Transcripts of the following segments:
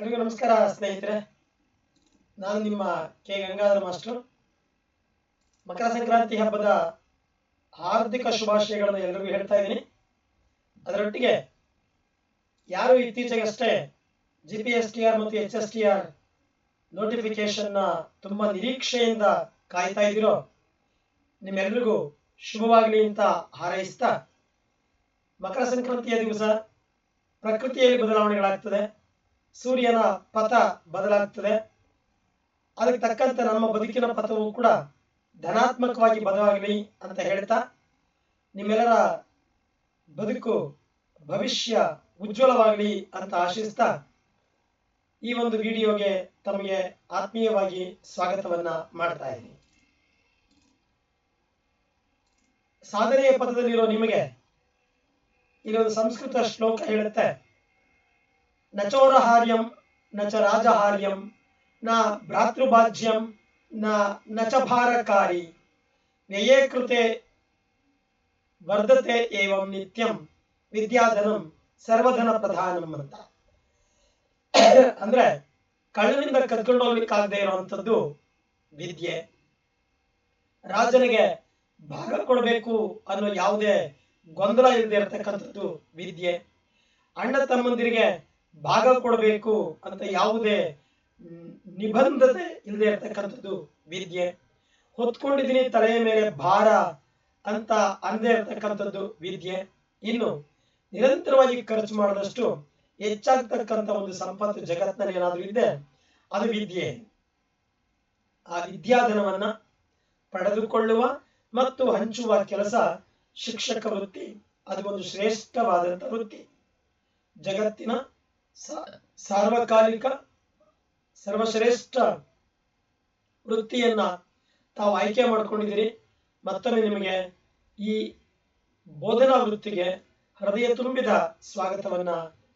ಎಲ್ರಿಗೂ ನಮಸ್ಕಾರ ಸ್ನೇಹಿತರೆ. ನಾನು ನಿಮ್ಮ ಕೆ ಗಂಗಾಧರ ಮಾಸ್ಟರ್. ಮಕರ ಸಂಕ್ರಾಂತಿ ಹಬ್ಬದ ಹಾರ್ದಿಕ ಶುಭಾಶಯಗಳನ್ನು ಎಲ್ಲರಿಗೂ ಹೇಳ್ತಾ ಇದ್ದೀನಿ. ಅದರೊಟ್ಟಿಗೆ ಯಾರು ಇತ್ತೀಚೆಗಷ್ಟೇ GPSTR ಮತ್ತು HSTR ನೋಟಿಫಿಕೇಶನ್ ತುಂಬಾ ನಿರೀಕ್ಷೆಯಿಂದ ಕಾಯ್ತಾ ಇದ್ದೀರೋ ನಿಮ್ಮೆಲ್ಲರಿಗೂ ಶುಭವಾಗಲಿ ಅಂತ ಹಾರೈಸ್ತಾ, ಮಕರ ಸಂಕ್ರಾಂತಿಯ ದಿವಸ ಪ್ರಕೃತಿಯಲ್ಲಿ ಬದಲಾವಣೆಗಳಾಗ್ತದೆ, ಸೂರ್ಯನ ಪಥ ಬದಲಾಗ್ತದೆ. ಅದಕ್ಕೆ ತಕ್ಕಂತೆ ನಮ್ಮ ಬದುಕಿನ ಪಥವು ಕೂಡ ಧನಾತ್ಮಕವಾಗಿ ಬದಲಾಗಲಿ ಅಂತ ಹೇಳ್ತಾ, ನಿಮ್ಮೆಲ್ಲರ ಬದುಕು ಭವಿಷ್ಯ ಉಜ್ವಲವಾಗಲಿ ಅಂತ ಆಶಿಸ್ತಾ ಈ ಒಂದು ವಿಡಿಯೋಗೆ ತಮಗೆ ಆತ್ಮೀಯವಾಗಿ ಸ್ವಾಗತವನ್ನ ಮಾಡ್ತಾ ಇದ್ದೀನಿ. ಸಾಧನೆಯ ಪಥದಲ್ಲಿರೋ ನಿಮಗೆ ಇಲ್ಲೊಂದು ಸಂಸ್ಕೃತ ಶ್ಲೋಕ ಹೇಳುತ್ತೆ, ನಚೋರಹಾರ್ಯಂ ನಚ ರಾಜಹಾರ್ಯಂ ನ ಭ್ರಾತೃಭಾಜ್ಯಂ ನಚ ಭಾರಕಾರಿ ವ್ಯಯೇ ಕೃತೆ ವರ್ಧತೆ ಏವಂ ನಿತ್ಯಂ ವಿದ್ಯಾಧನಂ ಸರ್ವಧನ ಪ್ರಧಾನಂ ಅಂತ. ಅಂದ್ರೆ ಕಳ್ಳನಿಂದ ಕದ್ಕೊಂಡು ಹೋಗ್ಲಿಕ್ಕಾಗದೆ ಇರುವಂತದ್ದು ವಿದ್ಯೆ, ರಾಜನಿಗೆ ಭಾಗ ಕೊಡಬೇಕು ಅನ್ನೋ ಯಾವುದೇ ಗೊಂದಲ ಇಲ್ಲದೆ ಇರತಕ್ಕಂಥದ್ದು ವಿದ್ಯೆ, ಅಣ್ಣ ತಮ್ಮಂದಿರಿಗೆ ಭಾಗ ಕೊಡಬೇಕು ಅಂತ ಯಾವುದೇ ನಿಬಂಧತೆ ಇಲ್ಲದೆ ಇರತಕ್ಕಂಥದ್ದು ವಿದ್ಯೆ, ಹೊತ್ಕೊಂಡಿದ್ದೀನಿ ತಲೆಯ ಮೇಲೆ ಭಾರ ಅಂತ ಅಂದೇ ಇರತಕ್ಕಂಥದ್ದು ವಿದ್ಯೆ. ಇನ್ನು ನಿರಂತರವಾಗಿ ಖರ್ಚು ಮಾಡಿದಷ್ಟು ಹೆಚ್ಚಾಗ್ತಕ್ಕಂಥ ಒಂದು ಸಂಪತ್ತು ಜಗತ್ತಿನಲ್ಲಿ ಏನಾದ್ರೂ ಇದೆ ಅದು ವಿದ್ಯೆ. ಆ ವಿದ್ಯಾಧನವನ್ನ ಪಡೆದುಕೊಳ್ಳುವ ಮತ್ತು ಹಂಚುವ ಕೆಲಸ ಶಿಕ್ಷಕ ವೃತ್ತಿ. ಅದು ಒಂದು ಶ್ರೇಷ್ಠವಾದಂಥ ವೃತ್ತಿ. ಜಗತ್ತಿನ ಸಾರ್ವಕಾಲಿಕ ಸರ್ವಶ್ರೇಷ್ಠ ವೃತ್ತಿಯನ್ನ ತಾವು ಆಯ್ಕೆ ಮಾಡ್ಕೊಂಡಿದ್ದೀರಿ. ಮತ್ತೊಮ್ಮೆ ನಿಮಗೆ ಈ ಬೋಧನಾ ವೃತ್ತಿಗೆ ಹೃದಯ ತುಂಬಿದ ಸ್ವಾಗತವನ್ನ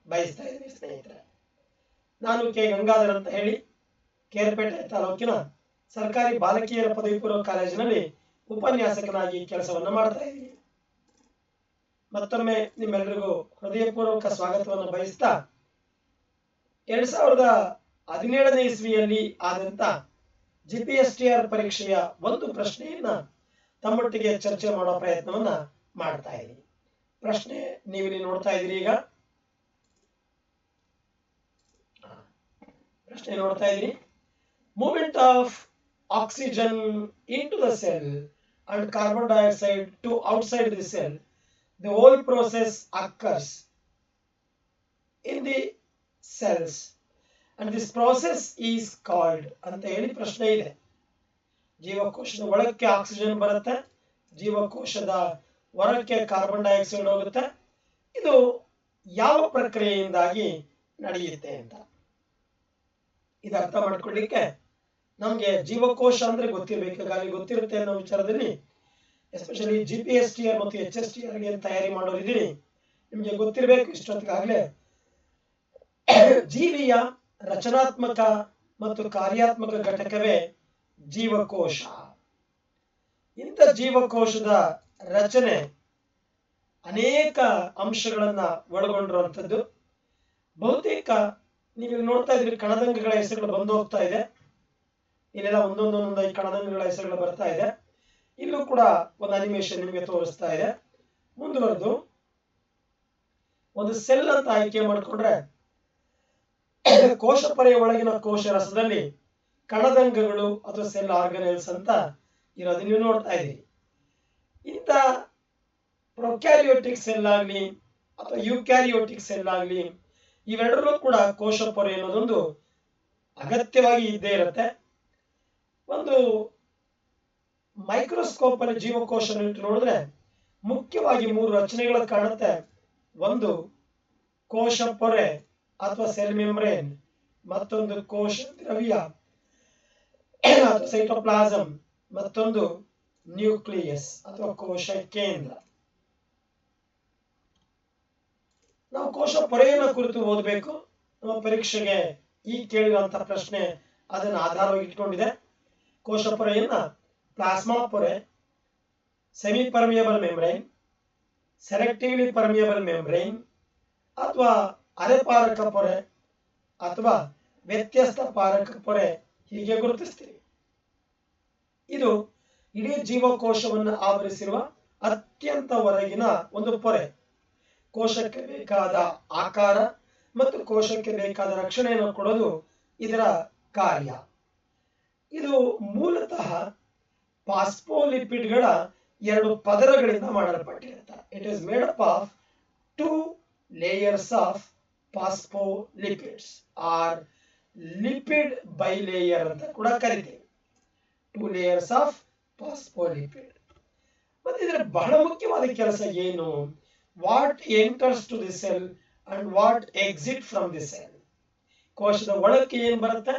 ಬಯಸ್ತಾ ಇದ್ದೀನಿ ಸ್ನೇಹಿತರೆ. ನಾನು ಕೆ ಗಂಗಾಧರ್ ಅಂತ ಹೇಳಿ ಕೇರ್ಪೇಟೆ ತಾಲೂಕಿನ ಸರ್ಕಾರಿ ಬಾಲಕಿಯರ ಪದವಿ ಪೂರ್ವ ಕಾಲೇಜಿನಲ್ಲಿ ಉಪನ್ಯಾಸಕನಾಗಿ ಕೆಲಸವನ್ನ ಮಾಡ್ತಾ ಇದ್ದೀನಿ. ಮತ್ತೊಮ್ಮೆ ನಿಮ್ಮೆಲ್ಲರಿಗೂ ಹೃದಯಪೂರ್ವಕ ಸ್ವಾಗತವನ್ನು ಬಯಸ್ತಾ, 2017ನೇ ಇಸ್ವಿಯಲ್ಲಿ ಆದಂತ GPSTR ಪರೀಕ್ಷೆಯ ಒಂದು ಪ್ರಶ್ನೆಯನ್ನ ತಮ್ಮೊಟ್ಟಿಗೆ ಚರ್ಚೆ ಮಾಡೋ ಪ್ರಯತ್ನವನ್ನ ಮಾಡ್ತಾ ಇದ್ದೀನಿ. ಪ್ರಶ್ನೆ ನೀವಿಲ್ಲಿ ನೋಡ್ತಾ ಇದ್ದೀರಿ. ಈಗ ಪ್ರಶ್ನೆ ನೋಡ್ತಾ ಇದ್ದೀರಿ. Movement of oxygen into the cell and carbon dioxide to outside the cell, the whole process occurs in the cells and this process is called ಅಂತ ಹೇಳಿ ಪ್ರಶ್ನೆ ಇದೆ. ಜೀವಕೋಶದ ಒಳಕ್ಕೆ ಆಕ್ಸಿಜನ್ ಬರುತ್ತೆ, ಜೀವಕೋಶದ ಹೊರಕ್ಕೆ ಕಾರ್ಬನ್ ಡೈಆಕ್ಸೈಡ್ ಹೋಗುತ್ತೆ. ಇದು ಯಾವ ಪ್ರಕ್ರಿಯೆಯಿಂದಾಗಿ ನಡೆಯುತ್ತೆ ಅಂತ ಇದು ಅರ್ಥ ಮಾಡ್ಕೊಳ್ಳಿಕ್ಕೆ ನಮ್ಗೆ ಜೀವಕೋಶ ಅಂದ್ರೆ ಗೊತ್ತಿರ್ಬೇಕು. ಈಗಾಗಲೇ ಗೊತ್ತಿರುತ್ತೆ ಅನ್ನೋ ವಿಚಾರದಲ್ಲಿ ಎಸ್ಪೆಷಲಿ GPSTR ಮತ್ತು HSTR ಗೆ ತಯಾರಿ ಮಾಡೋರಿದ್ದೀರಿ, ನಿಮ್ಗೆ ಗೊತ್ತಿರಬೇಕು ಇಷ್ಟೊತ್ತಿಗಾಗಲೇ ಜೀವಿಯ ರಚನಾತ್ಮಕ ಮತ್ತು ಕಾರ್ಯಾತ್ಮಕ ಘಟಕವೇ ಜೀವಕೋಶ. ಇಂಥ ಜೀವಕೋಶದ ರಚನೆ ಅನೇಕ ಅಂಶಗಳನ್ನ ಒಳಗೊಂಡಿರುವಂಥದ್ದು. ಬಹುತೇಕ ನೀವು ನೋಡ್ತಾ ಇದ್ರಿ ಕಣದಂಗಗಳ ಹೆಸರುಗಳು ಬಂದು ಹೋಗ್ತಾ ಇದೆ. ಇಲ್ಲೆಲ್ಲ ಒಂದೊಂದೊಂದೊಂದಾಗಿ ಕಣದಂಗಗಳ ಹೆಸರುಗಳು ಬರ್ತಾ ಇದೆ. ಇಲ್ಲೂ ಕೂಡ ಒಂದು ಅನಿಮೇಷನ್ ನಿಮಗೆ ತೋರಿಸ್ತಾ ಇದೆ. ಮುಂದುವರೆದು ಒಂದು ಸೆಲ್ ಅಂತ ಆಯ್ಕೆ ಮಾಡಿಕೊಂಡ್ರೆ ಕೋಶ ಪೊರೆಯ ಒಳಗಿನ ಕೋಶ ರಸದಲ್ಲಿ ಕಣದಂಗಗಳು ಅಥವಾ ಸೆಲ್ ಆರ್ಗನೆಲ್ಸ್ ಅಂತ ಇರೋದು ನೀವು ನೋಡ್ತಾ ಇದ್ದೀರಿ. ಇಂಥ ಪ್ರೊಕ್ಯಾರಿಯೋಟಿಕ್ ಸೆಲ್ ಆಗಲಿ ಅಥವಾ ಯುಕ್ಯಾರಿಯೋಟಿಕ್ ಸೆಲ್ ಆಗಲಿ ಇವೆರಡರಲ್ಲೂ ಕೂಡ ಕೋಶ ಪೊರೆ ಅನ್ನೋದೊಂದು ಅಗತ್ಯವಾಗಿ ಇದ್ದೇ ಇರುತ್ತೆ. ಒಂದು ಮೈಕ್ರೋಸ್ಕೋಪ್ ಅಲ್ಲಿ ಜೀವಕೋಶ ಇಟ್ಟು ನೋಡಿದ್ರೆ ಮುಖ್ಯವಾಗಿ 3 ರಚನೆಗಳು ಕಾಣುತ್ತೆ. ಒಂದು ಕೋಶ ಪೊರೆ ಅಥವಾ ಸೆಲ್ ಮೆಂಬ್ರೇನ್, ಮತ್ತೊಂದು ಕೋಶ ದ್ರವ್ಯ ಅಥವಾ ಸೈಟೋಪ್ಲಾಸಂ, ಮತ್ತೊಂದು ನ್ಯೂಕ್ಲಿಯಸ್ ಅಥವಾ ಕೋಶ ಕೇಂದ್ರ. ನಾವು ಕೋಶ ಪೊರೆಯನ್ನು ಕುರಿತು ಓದಬೇಕು. ನಮ್ಮ ಪರೀಕ್ಷೆಗೆ ಈ ಕೇಳಿರುವಂತಹ ಪ್ರಶ್ನೆ ಅದನ್ನು ಆಧಾರವಾಗಿ ಇಟ್ಕೊಂಡಿದೆ. ಕೋಶ ಪೊರೆಯನ್ನ ಪ್ಲಾಸ್ಮಾ ಪೊರೆ, semi permeable membrane, selectively permeable membrane ಅಥವಾ ಅರೆಪಾರಕ ಪೊರೆ ಅಥವಾ ವ್ಯತ್ಯಸ್ತ ಪಾರಕ ಪೊರೆ ಹೀಗೆ ಗುರುತಿಸ್ತೀವಿ. ಇದು ಇಡೀ ಜೀವಕೋಶವನ್ನು ಆವರಿಸಿರುವ ಅತ್ಯಂತ ಹೊರಗಿನ ಒಂದು ಪೊರೆ. ಕೋಶಕ್ಕೆ ಬೇಕಾದ ಆಕಾರ ಮತ್ತು ಕೋಶಕ್ಕೆ ಬೇಕಾದ ರಕ್ಷಣೆಯನ್ನು ಕೊಡೋದು ಇದರ ಕಾರ್ಯ. ಇದು ಮೂಲತಃ ಫಾಸ್ಫೋಲಿಪಿಡ್ಗಳ 2 ಪದರಗಳಿಂದ ಮಾಡಲ್ಪಟ್ಟಿರುತ್ತೆ. It is made up of 2 layers of phospholipids or lipid bilayer ಅಂತ ಕೂಡ ಕರಿತೀವಿ. 2 layers ಆಫ್ ಫಾಸ್ಫೋಲಿಪಿಡ್. ಮತ್ತೆ ಇದರ ಬಹಳ ಮುಖ್ಯವಾದ ಕೆಲಸ ಏನು? What enters to the cell and what exit from the cell. ಕೋಶದ ಒಳಕ್ಕೆ ಏನು ಬರುತ್ತೆ,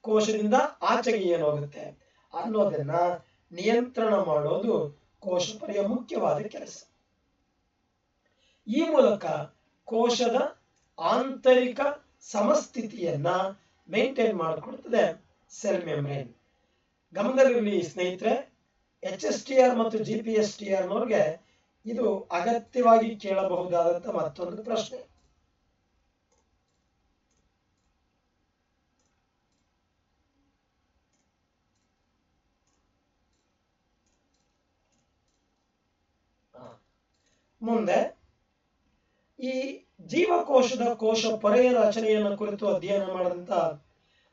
ಕೋಶದಿಂದ ಆಚೆಗೆ ಏನು ಹೋಗುತ್ತೆ ಅನ್ನೋದನ್ನ ನಿಯಂತ್ರಣ ಮಾಡೋದು ಕೋಶ ಪೊರೆಯ ಮುಖ್ಯವಾದ ಕೆಲಸ. ಈ ಮೂಲಕ ಕೋಶದ ಆಂತರಿಕ ಸಮಸ್ಥಿತಿಯನ್ನ ಮೇಂಟೈನ್ ಮಾಡಿಕೊಡ್ತದೆ ಸೆಲ್ ಮೆಂಬ್ರೇನ್. ಗಮನದಲ್ಲಿರಲಿ ಸ್ನೇಹಿತರೆ, HSTR ಮತ್ತು GPSTR ನವರಿಗೆ ಇದು ಅಗತ್ಯವಾಗಿ ಕೇಳಬಹುದಾದಂತ ಮತ್ತೊಂದು ಪ್ರಶ್ನೆ. ಮುಂದೆ ಈ ಜೀವಕೋಶದ ಕೋಶ ಪೊರೆಯ ರಚನೆಯನ್ನು ಕುರಿತು ಅಧ್ಯಯನ ಮಾಡಿದಂತ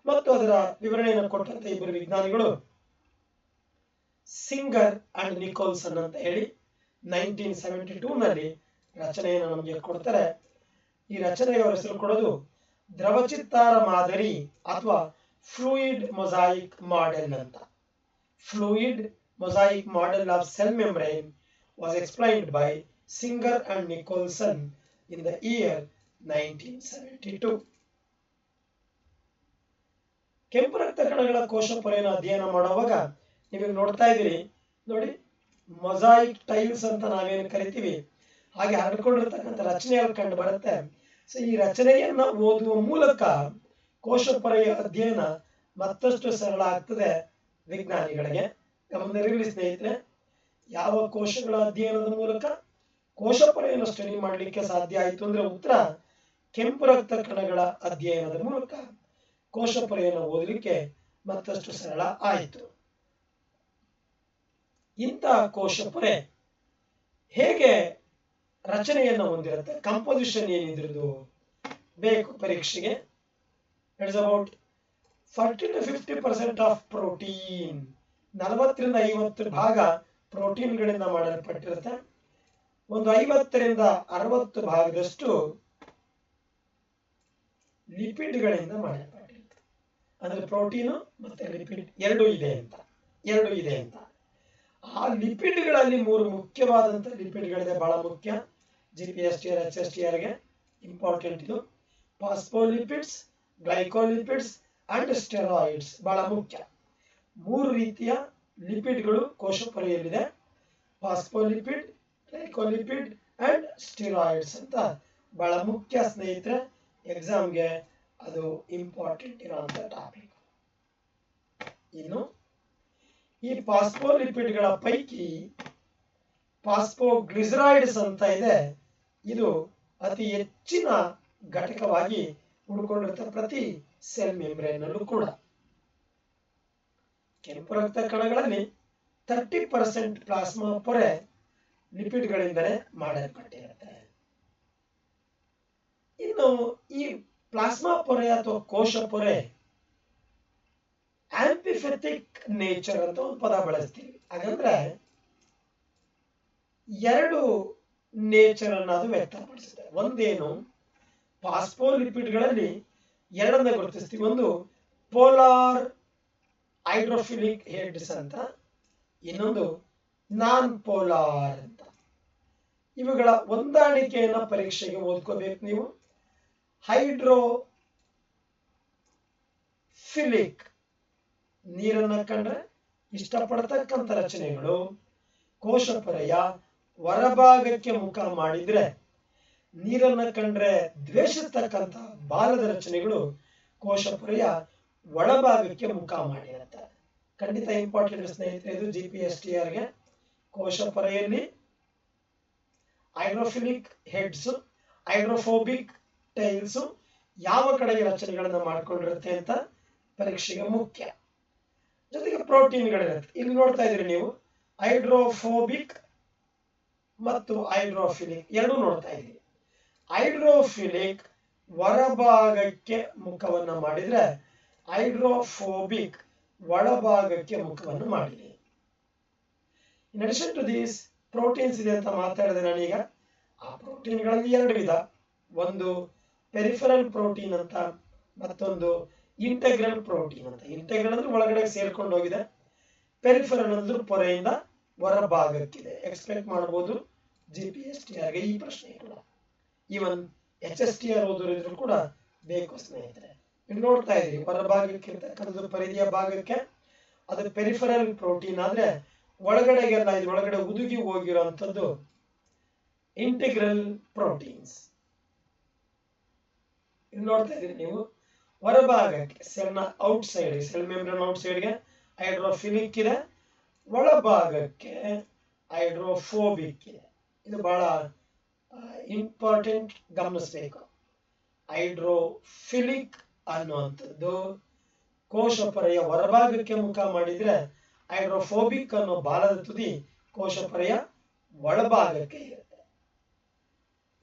ಮತ್ತು ಅದರ ವಿವರಣೆಯನ್ನು ಕೊಟ್ಟಂತ ಇಬ್ಬರು ವಿಜ್ಞಾನಿಗಳು ಸಿಂಗರ್ ಅಂಡ್ ನಿಕೋಲ್ಸನ್ ಅಂತ ಹೇಳಿ 1972 ನಲ್ಲಿ ರಚನೆಯನ್ನು ನಮಗೆ ಕೊಡ್ತಾರೆ. ಈ ರಚನೆಯವರ ಹೆಸರು ಕೊಡೋದು ದ್ರವಚಿತ್ತಾರ ಮಾದರಿ ಅಥವಾ ಫ್ಲೂಯಿಡ್ ಮೊಸಾಯಿಕ್ ಮಾಡೆಲ್ ಅಂತ. Fluid mosaic model of cell membrane was explained by Singer and Nicholson in the year 1972. ಕೆಂಪು ರಕ್ತ ಕಣಗಳ ಕೋಶ ಪೊರೆಯನ್ನು ಅಧ್ಯಯನ ಮಾಡುವಾಗ ನೀವು ನೋಡ್ತಾ ಇದ್ದೀರಿ ನೋಡಿ, ಮೊಸಾಯಿಕ್ ಟೈಲ್ಸ್ ಅಂತ ನಾವೇನು ಕರಿತೀವಿ ಹಾಗೆ ಹರಡಿಕೊಂಡಿರ್ತಕ್ಕಂಥ ರಚನೆಗಳು ಕಂಡು ಬರುತ್ತೆ. ಸೊ ಈ ರಚನೆಯನ್ನ ಓದುವ ಮೂಲಕ ಕೋಶ ಪೊರೆಯ ಅಧ್ಯಯನ ಮತ್ತಷ್ಟು ಸರಳ ಆಗ್ತದೆ ವಿಜ್ಞಾನಿಗಳಿಗೆ. ಗಮನದಲ್ಲಿರಲಿ ಸ್ನೇಹಿತರೆ, ಯಾವ ಕೋಶಗಳ ಅಧ್ಯಯನದ ಮೂಲಕ ಕೋಶ ಪೊರೆಯನ್ನು ಸ್ಟಡಿ ಮಾಡಲಿಕ್ಕೆ ಸಾಧ್ಯ ಆಯಿತು ಅಂದ್ರೆ ಉತ್ತರ ಕೆಂಪು ರಕ್ತ ಕಣಗಳ ಅಧ್ಯಯನದ ಮೂಲಕ ಕೋಶ ಪೊರೆಯನ್ನು ಓದಲಿಕ್ಕೆ ಮತ್ತಷ್ಟು ಸರಳ ಆಯಿತು. ಇಂತಹ ಕೋಶ ಪೊರೆ ಹೇಗೆ ರಚನೆಯನ್ನು ಹೊಂದಿರುತ್ತೆ, ಕಂಪೋಸಿಷನ್ ಏನಿದ್ರದು ಬೇಕು ಪರೀಕ್ಷೆಗೆ. It's about 40 to 50% of protein. 40 ರಿಂದ 50 ಭಾಗ ಪ್ರೋಟೀನ್ಗಳಿಂದ ಮಾಡಲ್ಪಟ್ಟಿರುತ್ತೆ. ಒಂದು 50 ರಿಂದ 60 ಭಾಗದಷ್ಟು ಲಿಪಿಡ್ಗಳಿಂದ ಮಾಡಲ್ಪಟ್ಟಿರುತ್ತೆ. ಅಂದ್ರೆ ಪ್ರೋಟೀನು ಮತ್ತೆ ಲಿಪಿಡ್ ಎರಡೂ ಇದೆ ಅಂತ. ಆ ಲಿಪಿಡ್ಗಳಲ್ಲಿ 3 ಮುಖ್ಯವಾದಂತ ಲಿಪಿಡ್ಗಳಿದೆ, ಬಹಳ ಮುಖ್ಯ. GPSTR HSTR ಗೆ ಇಂಪಾರ್ಟೆಂಟ್ ಇದು. ಫಾಸ್ಫೋಲಿಪಿಡ್ಸ್, ಗ್ಲೈಕೋಲಿಪಿಡ್ಸ್ ಅಂಡ್ ಸ್ಟೆರಾಯ್ಡ್ಸ್ ಬಹಳ ಮುಖ್ಯ. 3 ರೀತಿಯ ಲಿಪಿಡ್ಗಳು ಕೋಶ ಪೊರೆಯಲ್ಲಿದೆ. ಫಾಸ್ಫೋಲಿಪಿಡ್, ಗ್ಲೈಕೋಲಿಪಿಡ್ ಅಂಡ್ ಸ್ಟೆರಾಯ್ಡ್ಸ್ ಅಂತ ಬಹಳ ಮುಖ್ಯ ಸ್ನೇಹಿತರೆ. ಎಕ್ಸಾಮ್ಗೆ ಅದು ಇಂಪಾರ್ಟೆಂಟ್ ಇರುವಂತ ಟಾಪಿಕ್. ಇನ್ನು ಈ ಫಾಸ್ಫೋಲಿಪಿಡ್ಗಳ ಪೈಕಿ ಫಾಸ್ಫೋಗ್ಲಿಸರೈಡ್ಸ್ ಅಂತ ಇದೆ. ಇದು ಅತಿ ಹೆಚ್ಚಿನ ಘಟಕವಾಗಿ ಉಳ್ಕೊಂಡಿರುತ್ತೆ ಪ್ರತಿ ಸೆಲ್ ಮೆಂಬ್ರೇನಲ್ಲೂ ಕೂಡ. ಕೆಂಪು ರಕ್ತ ಕಣಗಳಲ್ಲಿ 30% ಪ್ಲಾಸ್ಮಾ ಪೊರೆ ಲಿಪಿಡ್ಗಳಿಂದಲೇ ಮಾಡಲ್ಪಟ್ಟಿರುತ್ತೆ. ಇನ್ನು ಈ ಪ್ಲಾಸ್ಮಾ ಪೊರೆ ಅಥವಾ ಕೋಶ ಪೊರೆ ಆಂಪಿಫೆಟಿಕ್ ನೇಚರ್ ಅಂತ ಒಂದು ಪದ ಬಳಸ್ತೀವಿ. ಹಾಗಂದ್ರೆ 2 ನೇಚರ್ ಅನ್ನು ಅದು ವ್ಯಕ್ತಪಡಿಸುತ್ತೆ. ಒಂದೇನು, ಫಾಸ್ಫೋಲಿಪಿಡ್ಗಳಲ್ಲಿ 2 ಗುರುತಿಸ್ತೀವಿ. ಒಂದು ಪೋಲಾರ್ ಹೈಡ್ರೋಫಿಲಿಕ್ ಹೆಡ್ಸ್ ಅಂತ, ಇನ್ನೊಂದು ನಾನ್ ಪೋಲಾರ್ ಅಂತ. ಇವುಗಳ ಹೊಂದಾಣಿಕೆಯನ್ನ ಪರೀಕ್ಷೆಗೆ ಓದ್ಕೋಬೇಕು ನೀವು. ಹೈಡ್ರೋಫಿಲಿಕ್ ನೀರನ್ನ ಕಂಡ್ರೆ ಇಷ್ಟಪಡತಕ್ಕಂಥ ರಚನೆಗಳು ಕೋಶ ಪೊರೆಯ ಹೊರಭಾಗಕ್ಕೆ ಮುಖ ಮಾಡಿದ್ರೆ, ನೀರನ್ನ ಕಂಡ್ರೆ ದ್ವೇಷಿಸ್ತಕ್ಕಂಥ ಬಾಲದ ರಚನೆಗಳು ಕೋಶ ಪೊರೆಯ ಒಳಭಾಗಕ್ಕೆ ಮುಖ ಮಾಡಿರುತ್ತೆ. ಖಂಡಿತ ಇಂಪಾರ್ಟೆಂಟ್ ಸ್ನೇಹಿತರೆ ಇದು GPSTR ಗೆ. ಕೋಶ ಪೊರೆಯಲ್ಲಿ ಹೈಡ್ರೋಫಿಲಿಕ್ ಹೆಡ್ಸ್, ಹೈಡ್ರೋಫೋಬಿಕ್ ಟೈಲ್ಸ್ ಯಾವ ಕಡೆಗೆ ರಚನೆಗಳನ್ನ ಮಾಡ್ಕೊಂಡಿರುತ್ತೆ ಅಂತ ಪರೀಕ್ಷೆಗೆ ಮುಖ್ಯ. ಜೊತೆಗೆ ಪ್ರೋಟೀನ್ಗಳಿರುತ್ತೆ. ಇಲ್ಲಿ ನೋಡ್ತಾ ಇದ್ರಿ ನೀವು ಹೈಡ್ರೋಫೋಬಿಕ್ ಮತ್ತು ಹೈಡ್ರೋಫಿಲಿಕ್ ಎರಡೂ ನೋಡ್ತಾ ಇದ್ದೀವಿ. ಹೈಡ್ರೋಫಿಲಿಕ್ ಹೊರಭಾಗಕ್ಕೆ ಮುಖವನ್ನ ಮಾಡಿದ್ರೆ, ಹೈಡ್ರೋಫೋಬಿಕ್ ಒಳಭಾಗಕ್ಕೆ ಮುಖವನ್ನು ಮಾಡಿದೆ. In addition to these proteins ಇದೆ ಅಂತ ಮಾತಾಡಿದೆ ನಾನೀಗ. ಆ ಪ್ರೋಟೀನ್ಗಳಲ್ಲಿ ಎರಡು ವಿಧ, ಒಂದು ಪೆರಿಫೆರಲ್ ಪ್ರೋಟೀನ್ ಅಂತ, ಮತ್ತೊಂದು ಇಂಟೆಗ್ರಲ್ ಪ್ರೋಟೀನ್ ಅಂತ. ಇಂಟೆಗ್ರಲ್ ಅಂದ್ರೆ ಒಳಗಡೆ ಸೇರ್ಕೊಂಡು ಹೋಗಿದೆ, ಪೆರಿಫೆರಲ್ ಅಂದ್ರೆ ಪೊರೆಯಿಂದ ಹೊರಭಾಗಕ್ಕಿದೆ. ಎಕ್ಸ್ಪೆಕ್ಟ್ ಮಾಡಬಹುದು GPSTR ಗೆ ಈ ಪ್ರಶ್ನೆ ಕೂಡ. ಈವನ್ HSTR ಓದೋರಿದ್ರು ಕೂಡ ಬೇಕು ಸ್ನೇಹಿತರೆ. ಇಲ್ಲಿ ನೋಡ್ತಾ ಇದ್ರಿ ಹೊರಭಾಗಕ್ಕೆ ಇರ್ತಕ್ಕಂಥದ್ದು ಪರಿಧಿಯ ಭಾಗಕ್ಕೆ, ಅದು ಪೆರಿಫೆರಲ್ ಪ್ರೋಟೀನ್ ಆದ್ರೆ ಒಳಗಡೆಗೆಲ್ಲ ಇದ್ರೊಳಗಡೆ ಹುದುಗಿ ಹೋಗಿರುವಂತದ್ದು ಇಂಟಿಗ್ರಲ್ ಪ್ರೋಟೀನ್ಸ್. ಇಲ್ಲಿ ನೋಡ್ತಾ ಇದ್ರಿ ನೀವು ಹೊರಭಾಗಕ್ಕೆ ಸೆಲ್ನ ಔಟ್ ಸೈಡ್, ಸೆಲ್ ಮೆಂಬ್ರೇನ್ ಔಟ್ ಸೈಡ್ಗೆ ಹೈಡ್ರೋಫಿಲಿಕ್ ಇದೆ, ಒಳಭಾಗಕ್ಕೆ ಹೈಡ್ರೋಫೋಬಿಕ್ ಇದೆ. ಇದು ಬಹಳ ಇಂಪಾರ್ಟೆಂಟ್, ಗಮನಿಸಬೇಕು. ಹೈಡ್ರೋಫಿಲಿಕ್ ಅನ್ನುವಂಥದ್ದು ಕೋಶಪರೆಯ ಹೊರಭಾಗಕ್ಕೆ ಮುಖ ಮಾಡಿದ್ರೆ, ಹೈಡ್ರೋಫೋಬಿಕ್ ಅನ್ನೋ ಬಾಲದ ತುದಿ ಕೋಶಪರೆಯ ಒಳಭಾಗಕ್ಕೆ ಇರುತ್ತೆ.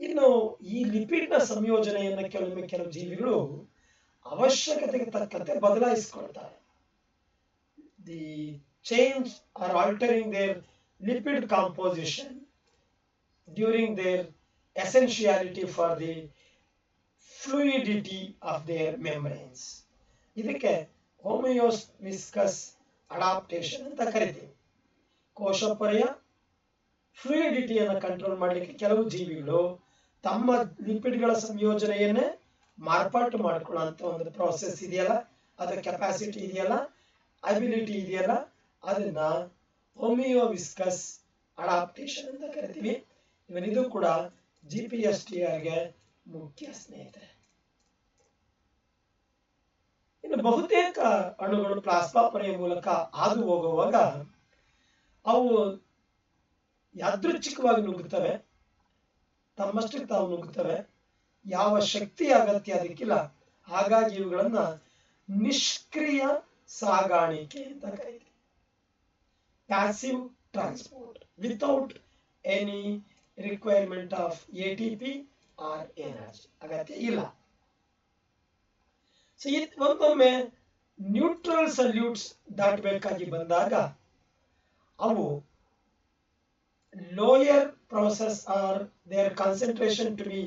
ಇನ್ನು ಈ ಲಿಪಿಡ್ ನ ಸಂಯೋಜನೆಯನ್ನ ಕೆಲವು ಜೀವಿಗಳು ಅವಶ್ಯಕತೆಗೆ ತಕ್ಕಂತೆ ಬದಲಾಯಿಸಿಕೊಳ್ತಾರೆ. The change or altering their lipid composition during their essentiality for the fluidity of their membranes. ಇದಕ್ಕೆ ಹೋಮಿಯೋವಿಸ್ಕಸ್ ಅಡಾಪ್ಟೇಷನ್ ಅಂತ ಕರಿತೀವಿ. ಕೋಶಪೊರೆಯ ಫ್ಲೂಯಿಡಿಟಿಯನ್ನು ಕಂಟ್ರೋಲ್ ಮಾಡಲಿಕ್ಕೆ ಕೆಲವು ಜೀವಿಗಳು ತಮ್ಮ ಲಿಪಿಡ್ಗಳ ಸಂಯೋಜನೆಯನ್ನೇ ಮಾರ್ಪಾಟು ಮಾಡಿಕೊಳ್ಳುವಂತ ಒಂದು ಪ್ರಾಸೆಸ್ ಇದೆಯಲ್ಲ, ಅದರ ಕೆಪಾಸಿಟಿ ಇದೆಯಲ್ಲ, ಅಬಿಲಿಟಿ ಇದೆಯಲ್ಲ, ಅದನ್ನ ಹೋಮಿಯೋವಿಸ್ಕಸ್ ಅಡಾಪ್ಟೇಷನ್ ಅಂತ ಕರಿತೀವಿ. ಇದು ಕೂಡ GPSTR ಗೆ ಮುಖ್ಯ ಸ್ನೇಹಿತರೆ. ಇನ್ನು ಬಹುತೇಕ ಅಣುಗಳು ಪ್ಲಾಸ್ಮಾ ಪೊರೆಯ ಮೂಲಕ ಹಾದು ಹೋಗುವಾಗ ಅವು ಯಾದೃಚ್ಛಿಕವಾಗಿ ನುಗ್ಗುತ್ತವೆ, ತಮ್ಮಷ್ಟಕ್ಕೆ ತಾವು ನುಗ್ಗುತ್ತವೆ, ಯಾವ ಶಕ್ತಿ ಅಗತ್ಯ ಅದಕ್ಕಿಲ್ಲ. ಹಾಗಾಗಿ ಇವುಗಳನ್ನ ನಿಷ್ಕ್ರಿಯ ಸಾಗಾಣಿಕೆ ಅಂತ ಕರೀತೀವಿ. Passive transport without any requirement of ATP or energy, ಅಗತ್ಯ ಇಲ್ಲ. ಸೊ ಒಂದೊಮ್ಮೆ ನ್ಯೂಟ್ರಲ್ ಸಲ್ಯೂಟ್ಸ್ ದಾಟಬೇಕಾಗಿ ಬಂದಾಗ ಅವು lower process are their concentration to be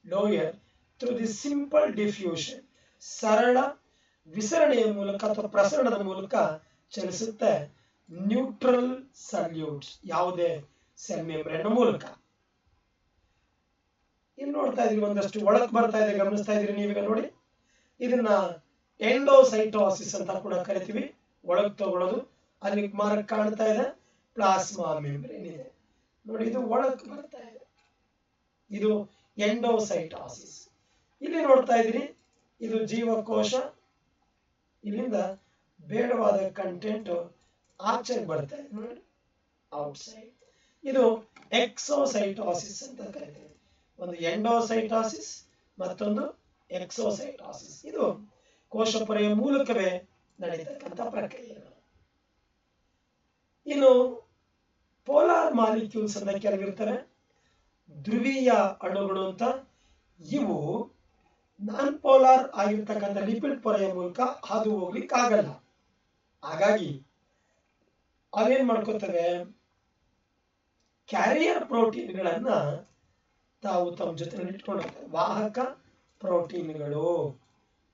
lower through the simple diffusion, ಸರಳ ವಿಸರಣೆಯ ಮೂಲಕ ಅಥವಾ ಪ್ರಸರಣದ ಮೂಲಕ ಚಲಿಸುತ್ತೆ ನ್ಯೂಟ್ರಲ್ ಸಲ್ಯೂಟ್ಸ್ ಯಾವುದೇ ಸೆಲ್ ಮೆಂಬ್ರೇನ್ ಮೂಲಕ. ಇಲ್ಲಿ ನೋಡ್ತಾ ಇದ್ರಿ ಒಂದಷ್ಟು ಒಳಕ್ ಬರ್ತಾ ಇದೆ, ಗಮನಿಸ್ತಾ ಇದ್ರಿ ನೀವೀಗ ನೋಡಿ. ಇದನ್ನ ಎಂಡೋಸೈಟೋಸಿಸ್ ಅಂತ ಕೂಡ ಕರಿತೀವಿ. ಒಳಗ್ ತಗೊಳ್ಳೋದು, ಅಲ್ಲಿ ಮಾರ್ಕ್ ಕಾಣ್ತಾ ಇದೆ ಪ್ಲಾಸ್ಮಾ ಮೆಂಬ್ರೇನ್ ಇದೆ ನೋಡಿ, ಇದು ಒಳಕ್ ಬರ್ತಾ ಇದೆ, ಇದು ಎಂಡೋಸೈಟೋಸಿಸ್. ಇಲ್ಲಿ ನೋಡ್ತಾ ಇದ್ರಿ ಇದು ಜೀವಕೋಶ, ಇಲ್ಲಿಂದ ಬೇಡವಾದ ಕಂಟೆಂಟ್ ಆಚೆಗೆ ಬರ್ತಾ ಇದೆ ನೋಡಿ, ಔಟ್ಸೈಡ್. ಇದು ಎಕ್ಸೋಸೈಟೋಸಿಸ್ ಅಂತ ಕರಿತೀವಿ. ಒಂದು ಎಂಡೋಸೈಟೋಸಿಸ್, ಮತ್ತೊಂದು ಎಕ್ಸೋಸೈಟೋಸಿಸ್. ಇದು ಕೋಶಪೊರೆಯ ಮೂಲಕವೇ ನಡೀತಕ್ಕಂಥ ಪ್ರಕ್ರಿಯೆಗಳು. ಇನ್ನು ಪೋಲಾರ್ ಮಾಲಿಕ್ಯೂಲ್ಸ್ ಅಂತ ಕೆಲವಿರ್ತವೆ, ಧ್ರುವೀಯ ಅಣುಗಳು ಅಂತ. ಇವು ನಾನ್ ಪೋಲಾರ್ ಆಗಿರ್ತಕ್ಕಂಥ ಲಿಪಿಡ್ ಪೊರೆಯ ಮೂಲಕ ಹಾದು ಹೋಗ್ಲಿಕ್ಕೆ ಆಗಲ್ಲ. ಹಾಗಾಗಿ ಅವೇನ್ ಮಾಡ್ಕೋತವೆ, ಕ್ಯಾರಿಯರ್ ಪ್ರೋಟೀನ್ಗಳನ್ನ ತಾವು ತಮ್ಮ ಜೊತೆ ಇಟ್ಕೊಂಡಿರ್ತವೆ. ವಾಹಕ ಪ್ರೋಟೀನ್ಗಳು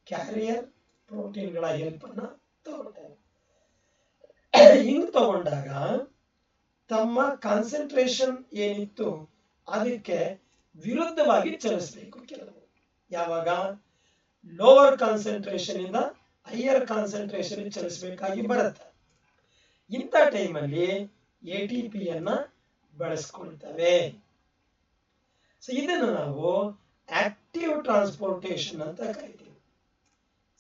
ಕ್ಯಾರಿಯರ್ ಪ್ರೋಟೀನ್ಗಳ ಹೆಲ್ಪ್ ಅನ್ನ ತಗೊಳ್ತವೆ. ಹಿಂಗ್ ತಗೊಂಡಾಗ ತಮ್ಮ ಕಾನ್ಸಂಟ್ರೇಷನ್ ಏನಿತ್ತು ಅದಕ್ಕೆ ವಿರುದ್ಧವಾಗಿ ಚಲಿಸಬೇಕು ಕೆಲವು. ಯಾವಾಗ ಲೋವರ್ ಕಾನ್ಸಂಟ್ರೇಷನ್ ಇಂದ ಹೈಯರ್ ಕಾನ್ಸಂಟ್ರೇಷನ್ ಚಲಿಸಬೇಕಾಗಿ ಬರುತ್ತೆ. ಇಂಥ ಟೈಮಲ್ಲಿ ATP ಯನ್ನ ಬಳಸ್ಕೊಳ್ತವೆ. ಸೊ ಇದನ್ನು ನಾವು ಆಕ್ಟಿವ್ ಟ್ರಾನ್ಸ್ಪೋರ್ಟೇಷನ್ ಅಂತ ಕರಿತೀವಿ.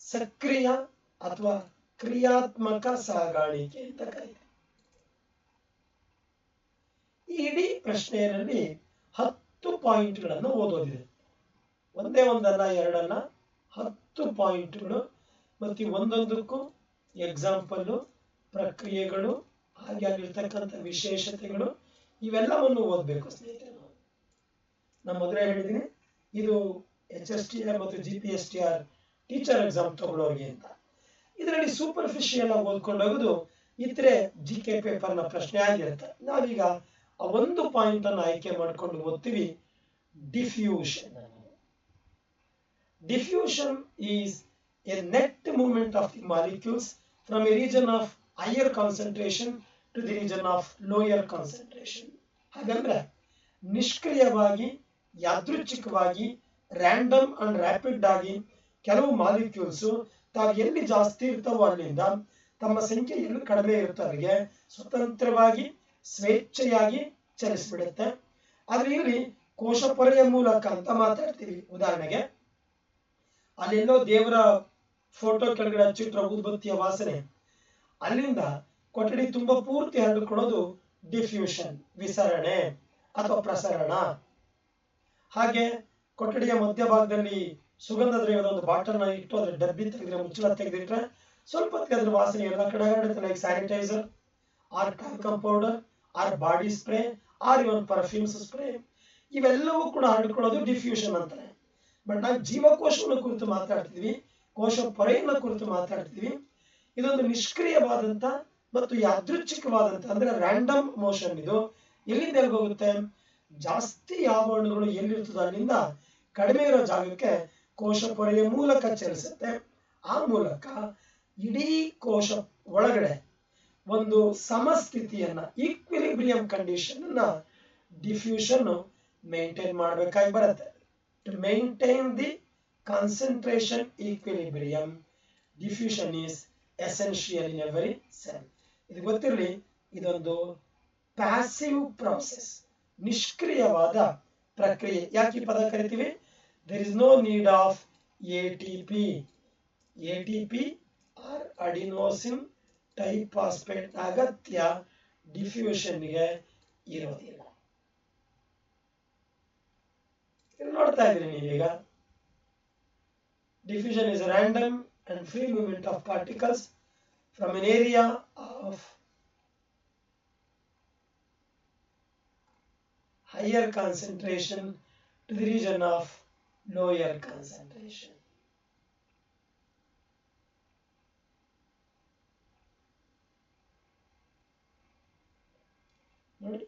ಸಕ್ರಿಯ ಅಥವಾ ಕ್ರಿಯಾತ್ಮಕ ಸಾಗಾಣಿಕೆ ಅಂತ ಕರೀತೀವಿ. ಈ ಇಡೀ ಪ್ರಶ್ನೆಯಲ್ಲಿ 10 ಪಾಯಿಂಟ್ಗಳನ್ನು ಓದೋದಿದೆ. ಒಂದೇ ಒಂದಲ್ಲ, ಎರಡಲ್ಲ, 10 ಪಾಯಿಂಟ್ಗಳು ಮತ್ತು ಒಂದೊಂದಕ್ಕೂ ಎಕ್ಸಾಂಪಲ್, ಪ್ರಕ್ರಿಯೆಗಳು, ಹಾಗೆ ಆಗಿರ್ತಕ್ಕಂಥ ವಿಶೇಷತೆಗಳು ಇವೆಲ್ಲವನ್ನು ಓದಬೇಕು ಸ್ನೇಹಿತರೆ. ನಾನು ಮೊದಲೇ ಹೇಳಿದ್ದೀನಿ, ಇದು HSTR ಮತ್ತು GPSTR ಟೀಚರ್ ಎಕ್ಸಾಮ್ ತಗೊಳ್ಳೋರಿಗೆ ಅಂತ. ಇದರಲ್ಲಿ ಸೂಪರ್ಫಿಷಿಯಲ್ ಆಗಿ ಓದ್ಕೊಂಡು ಹೋಗೋದು ಇತರೆ GK ಪೇಪರ್ನ ಪ್ರಶ್ನೆ ಆಗಿರುತ್ತೆ. ನಾವೀಗ ಆ ಒಂದು ಪಾಯಿಂಟ್ ಅನ್ನು ಆಯ್ಕೆ ಮಾಡಿಕೊಂಡು ಓದ್ತೀವಿ. Diffusion. Diffusion is a net movement of the molecules from a region of higher concentration to the region of lower concentration. ಹಾಗಂದ್ರೆ ನಿಷ್ಕ್ರಿಯವಾಗಿ, ಯಾದೃಚ್ಛಿಕವಾಗಿ, ರ್ಯಾಂಡಮ್ ಅಂಡ್ ರ್ಯಾಪಿಡ್ ಆಗಿ ಕೆಲವು ಮಾಲಿಕ್ಯೂಲ್ಸ್ ತಾವು ಎಲ್ಲಿ ಜಾಸ್ತಿ ಇರ್ತಾವೋ ಅಲ್ಲಿಂದ ತಮ್ಮ ಸಂಖ್ಯೆ ಎಲ್ಲಿ ಕಡಿಮೆ ಇರ್ತವರಿಗೆ ಸ್ವತಂತ್ರವಾಗಿ ಸ್ವೇಚ್ಛೆಯಾಗಿ ಚಲಿಸಿಬಿಡುತ್ತೆ. ಆದ್ರೆ ಇಲ್ಲಿ ಕೋಶ ಪೊರೆಯ ಮೂಲಕ ಅಂತ ಮಾತಾಡ್ತೀವಿ. ಉದಾಹರಣೆಗೆ ಅಲ್ಲೆಲ್ಲೋ ದೇವರ ಫೋಟೋ ಕೆಳಗಡೆ ಹಚ್ಚಿಟ್ರ ಊದುಬತ್ತಿಯ ವಾಸನೆ ಅಲ್ಲಿಂದ ಕೊಠಡಿ ತುಂಬಾ ಪೂರ್ತಿ ಹರಡಿಕೊಳ್ಳೋದು ಡಿಫ್ಯೂಷನ್, ವಿಸರಣೆ ಅಥವಾ ಪ್ರಸರಣ. ಹಾಗೆ ಕೊಠಡಿಯ ಮಧ್ಯಭಾಗದಲ್ಲಿ ಸುಗಂಧ ದ್ರವ್ಯದ ಒಂದು ಬಾಟಲ್ ನ ಇಟ್ಟು ಅದ್ರ ಡಬ್ಬಿ ತೆಗೆದ್ರೆ, ಮುಚ್ಚಳ ತೆಗೆದಿಟ್ರೆ ಸ್ವಲ್ಪ ಹೊತ್ತಿಗೆ ಅದ್ರ ವಾಸನೆ ಎಲ್ಲ ಕಡೆ ಹರಡುತ್ತೆ. Like sanitizer or talcum powder or body spray or even perfumes spray, ಇವೆಲ್ಲವೂ ಕೂಡ ಹರಡ್ಕೊಳ್ಳೋದು ಡಿಫ್ಯೂಷನ್ ಅಂತಾರೆ. ಬಟ್ ನಾವು ಜೀವಕೋಶವನ್ನು ಕುರಿತು ಮಾತಾಡ್ತಿದ್ವಿ, ಕೋಶ ಪೊರೆಯನ್ನ ಕುರಿತು ಮಾತಾಡ್ತಿದ್ವಿ. ಇದೊಂದು ನಿಷ್ಕ್ರಿಯವಾದಂತ ಮತ್ತು ಯಾದೃಚ್ಛಿಕವಾದಂತ ಅಂದ್ರೆ ರ್ಯಾಂಡಮ್ ಮೋಷನ್. ಇದು ಎಲ್ಲಿಂದ ಎಲ್ಲಿ ಹೋಗುತ್ತೆ? ಜಾಸ್ತಿ ಯಾವ ಅಣುಗಳು ಎಲ್ಲಿರ್ತದೆ ಅಲ್ಲಿಂದ ಕಡಿಮೆ ಇರೋ ಜಾಗಕ್ಕೆ ಕೋಶ ಪೊರೆಯ ಮೂಲಕ ಚಲಿಸುತ್ತೆ. ಆ ಮೂಲಕ ಇಡೀ ಕೋಶ ಒಳಗಡೆ ಒಂದು ಸಮಸ್ಥಿತಿಯನ್ನ, ಈಕ್ವಿಲಿಬ್ರಿಯಂ ಕಂಡೀಷನ್ ಅನ್ನ ಡಿಫ್ಯೂಷನ್ ಮೇಂಟೈನ್ ಮಾಡಬೇಕಾಗಿ ಬರುತ್ತೆ. To maintain the concentration equilibrium, diffusion is essential in every cell. ಇದು ಗೊತ್ತಿರಲಿ, ಇದೊಂದು ಪ್ಯಾಸಿವ್ ಪ್ರಾಸೆಸ್, ನಿಷ್ಕ್ರಿಯವಾದ ಪ್ರಕ್ರಿಯೆ. ಯಾಕೆ ಈ ಪದ ಕರಿತೀವಿ? there is no need of ATP. ATP or adenosine triphosphate ಅಗತ್ಯ ಡಿಫ್ಯೂಷನ್ಗೆ ಇರೋದಿಲ್ಲ. ನೋಡ್ತಾ ಇದ್ದೀರಿ ನೀವೀಗ, diffusion is random and free movement of particles from an area of higher concentration to the region of lower concentration. ನೋಡಿ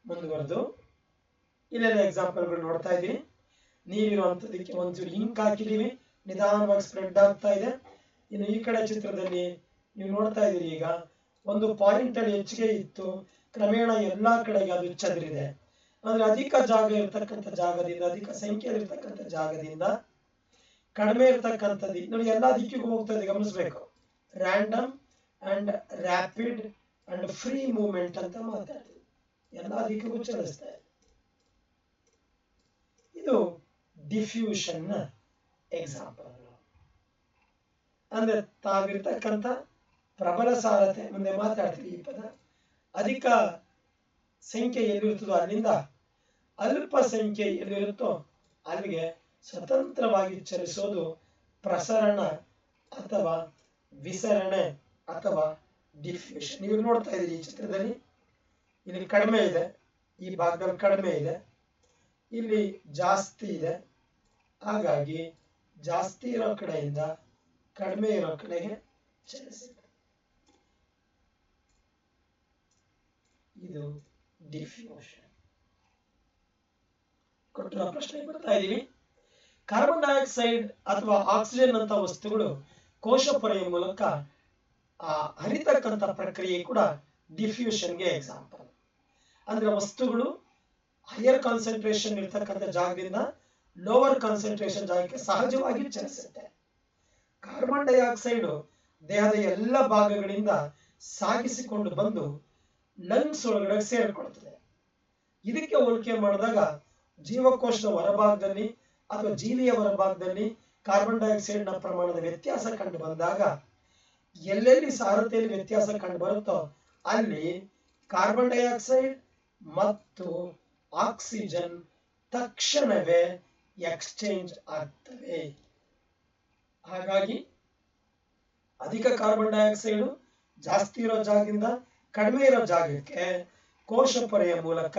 ಮುಂದುವರೆದು ಇಲ್ಲೆಲ್ಲ ಎಕ್ಸಾಂಪಲ್ಗಳು ನೋಡ್ತಾ ಇದ್ದೀನಿ. ನೀವಿರುವಂತದಕ್ಕೆ ಒಂಚೂರು ಲಿಂಕ್ ಹಾಕಿದೀವಿ, ನಿಧಾನವಾಗಿ ಸ್ಪ್ರೆಡ್ ಆಗ್ತಾ ಇದೆ. ಇನ್ನು ಈ ಕಡೆ ಚಿತ್ರದಲ್ಲಿ ನೀವು ನೋಡ್ತಾ ಇದ್ದೀರಿ, ಈಗ ಒಂದು ಪಾಯಿಂಟ್ ಅಲ್ಲಿ ಹೆಚ್ಚಿಗೆ ಇತ್ತು, ಕ್ರಮೇಣ ಎಲ್ಲಾ ಕಡೆಗೆ ಅದು ಚದುರಿದೆ. ಅಂದ್ರೆ ಅಧಿಕ ಜಾಗ ಇರ್ತಕ್ಕಂಥ ಜಾಗದಿಂದ, ಅಧಿಕ ಸಂಖ್ಯೆ ಇರ್ತಕ್ಕಂಥ ಜಾಗದಿಂದ ಕಡಿಮೆ ಇರ್ತಕ್ಕಂಥದ್ದು ನೋಡಿ ಎಲ್ಲಾ ದಿಕ್ಕಿಗೂ ಹೋಗ್ತಾ ಇದೆ. ಗಮನಿಸ್ಬೇಕು, random and rapid and free movement ಅಂತ ಮಾತಾಡ್ತೀವಿ. ಎಲ್ಲಾ ದಿಕ್ಕಿಗೂ ಚಲಿಸ್ತಾ ಇದೆ. ಇದು ಡಿಫ್ಯೂಷನ್ ಎಕ್ಸಾಂಪಲ್. ಅಂದ್ರೆ ತಾವಿರ್ತಕ್ಕಂಥ ಪ್ರಬಲ ಸಾರತೆ, ಮುಂದೆ ಮಾತಾಡ್ತೀವಿ ಈ ಪದ, ಅಧಿಕ ಸಂಖ್ಯೆ ಎಲ್ಲಿರ್ತದೋ ಅಲ್ಲಿಂದ ಅಲ್ಪ ಸಂಖ್ಯೆ ಎಲ್ಲಿರುತ್ತೋ ಅಲ್ಲಿಗೆ ಸ್ವತಂತ್ರವಾಗಿ ಚಲಿಸೋದು ಪ್ರಸರಣ ಅಥವಾ ವಿಸರಣೆ ಅಥವಾ ಡಿಫ್ಯೂಷನ್. ನೀವು ನೋಡ್ತಾ ಇದ್ದೀರಿ ಈ ಚಿತ್ರದಲ್ಲಿ, ಇಲ್ಲಿ ಕಡಿಮೆ ಇದೆ, ಈ ಭಾಗದಲ್ಲಿ ಕಡಿಮೆ ಇದೆ, ಇಲ್ಲಿ ಜಾಸ್ತಿ ಇದೆ. ಹಾಗಾಗಿ ಜಾಸ್ತಿ ಇರೋ ಕಡೆಯಿಂದ ಕಡಿಮೆ ಇರೋ ಕಡೆಗೆ ಚಲಿಸಿದೆ. ಇದು ಡಿಫ್ಯೂಷನ್. ಕೊಟ್ಟಿರೋ ಪ್ರಶ್ನೆ ಬರ್ತಾ ಇದೀವಿ. ಕಾರ್ಬನ್ ಡೈಆಕ್ಸೈಡ್ ಅಥವಾ ಆಕ್ಸಿಜನ್ ಅಂತ ವಸ್ತುಗಳು ಕೋಶ ಪೊರೆಯ ಮೂಲಕ ಹರಿತಕ್ಕಂಥ ಪ್ರಕ್ರಿಯೆ ಕೂಡ ಡಿಫ್ಯೂಷನ್ಗೆ ಎಕ್ಸಾಂಪಲ್. ಅಂದ್ರೆ ವಸ್ತುಗಳು ಹೈಯರ್ ಕಾನ್ಸಂಟ್ರೇಷನ್ ಇರ್ತಕ್ಕಂಥ ಜಾಗದಿಂದ ಲೋವರ್ ಕಾನ್ಸಂಟ್ರೇಷನ್ ಜಾಗಕ್ಕೆ ಸಹಜವಾಗಿ ಚಲಿಸುತ್ತೆ. ಕಾರ್ಬನ್ ಡೈಆಕ್ಸೈಡ್ ದೇಹದ ಎಲ್ಲ ಭಾಗಗಳಿಂದ ಸಾಗಿಸಿಕೊಂಡು ಬಂದು ಲಂಗ್ಸ್ ಒಳಗಡೆ ಸೇರಿಕೊಳ್ತದೆ. ಇದಕ್ಕೆ ಹೋಲಿಕೆ ಮಾಡಿದಾಗ ಜೀವಕೋಶದ ಹೊರಭಾಗದಲ್ಲಿ ಅಥವಾ ಜೀವಿಯ ಹೊರಭಾಗದಲ್ಲಿ ಕಾರ್ಬನ್ ಡೈಆಕ್ಸೈಡ್ ನ ಪ್ರಮಾಣದ ವ್ಯತ್ಯಾಸ ಕಂಡು ಬಂದಾಗ, ಎಲ್ಲೆಲ್ಲಿ ಸಾರತೆಯಲ್ಲಿ ವ್ಯತ್ಯಾಸ ಕಂಡು ಬರುತ್ತೋ ಅಲ್ಲಿ ಕಾರ್ಬನ್ ಡೈಆಕ್ಸೈಡ್ ಮತ್ತು ಆಕ್ಸಿಜನ್ ತಕ್ಷಣವೇ ಎಕ್ಸ್ಚೇಂಜ್ ಆಗ್ತವೆ. ಹಾಗಾಗಿ ಅಧಿಕ ಕಾರ್ಬನ್ ಡೈಆಕ್ಸೈಡ್ ಜಾಸ್ತಿ ಇರೋ ಜಾಗದಿಂದ ಕಡಿಮೆ ಇರೋ ಜಾಗಕ್ಕೆ ಕೋಶ ಪೊರೆಯ ಮೂಲಕ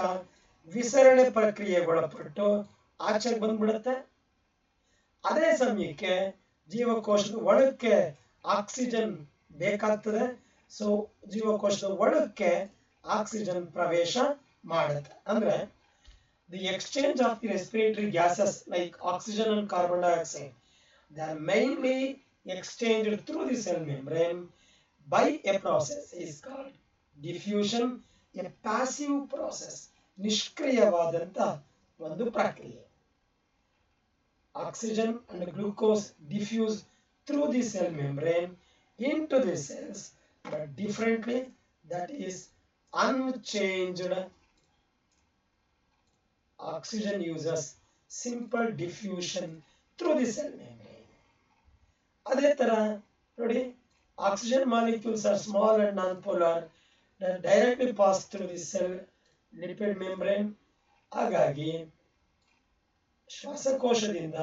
ವಿಸರಣೆ ಪ್ರಕ್ರಿಯೆಗೊಳಪಟ್ಟು ಆಚೆಗೆ ಬಂದ್ಬಿಡುತ್ತೆ. ಅದೇ ಸಮಯಕ್ಕೆ ಜೀವಕೋಶದ ಒಳಕ್ಕೆ ಆಕ್ಸಿಜನ್ ಬೇಕಾಗ್ತದೆ. ಸೊ ಜೀವಕೋಶದ ಒಳಕ್ಕೆ ಆಕ್ಸಿಜನ್ ಪ್ರವೇಶ ಮಾಡುತ್ತೆ. ಅಂದ್ರೆ the exchange of the respiratory gases like oxygen and carbon dioxide, they are mainly exchanged through the cell membrane by a process is called diffusion, a passive process, ನಿಷ್ಕ್ರಿಯವಾದಂತ ಒಂದು ಪ್ರಕ್ರಿಯೆ. Oxygen and glucose diffuse through the cell membrane into the cells, but differently, that is unchanged. Oxygen uses simple diffusion through the cell membrane. ಅದೇ ತರ ನೋಡಿ, oxygen molecules are small and non-polar that directly pass through the cell lipid membrane. ಹಾಗಾಗಿ ಶ್ವಾಸಕೋಶದಿಂದ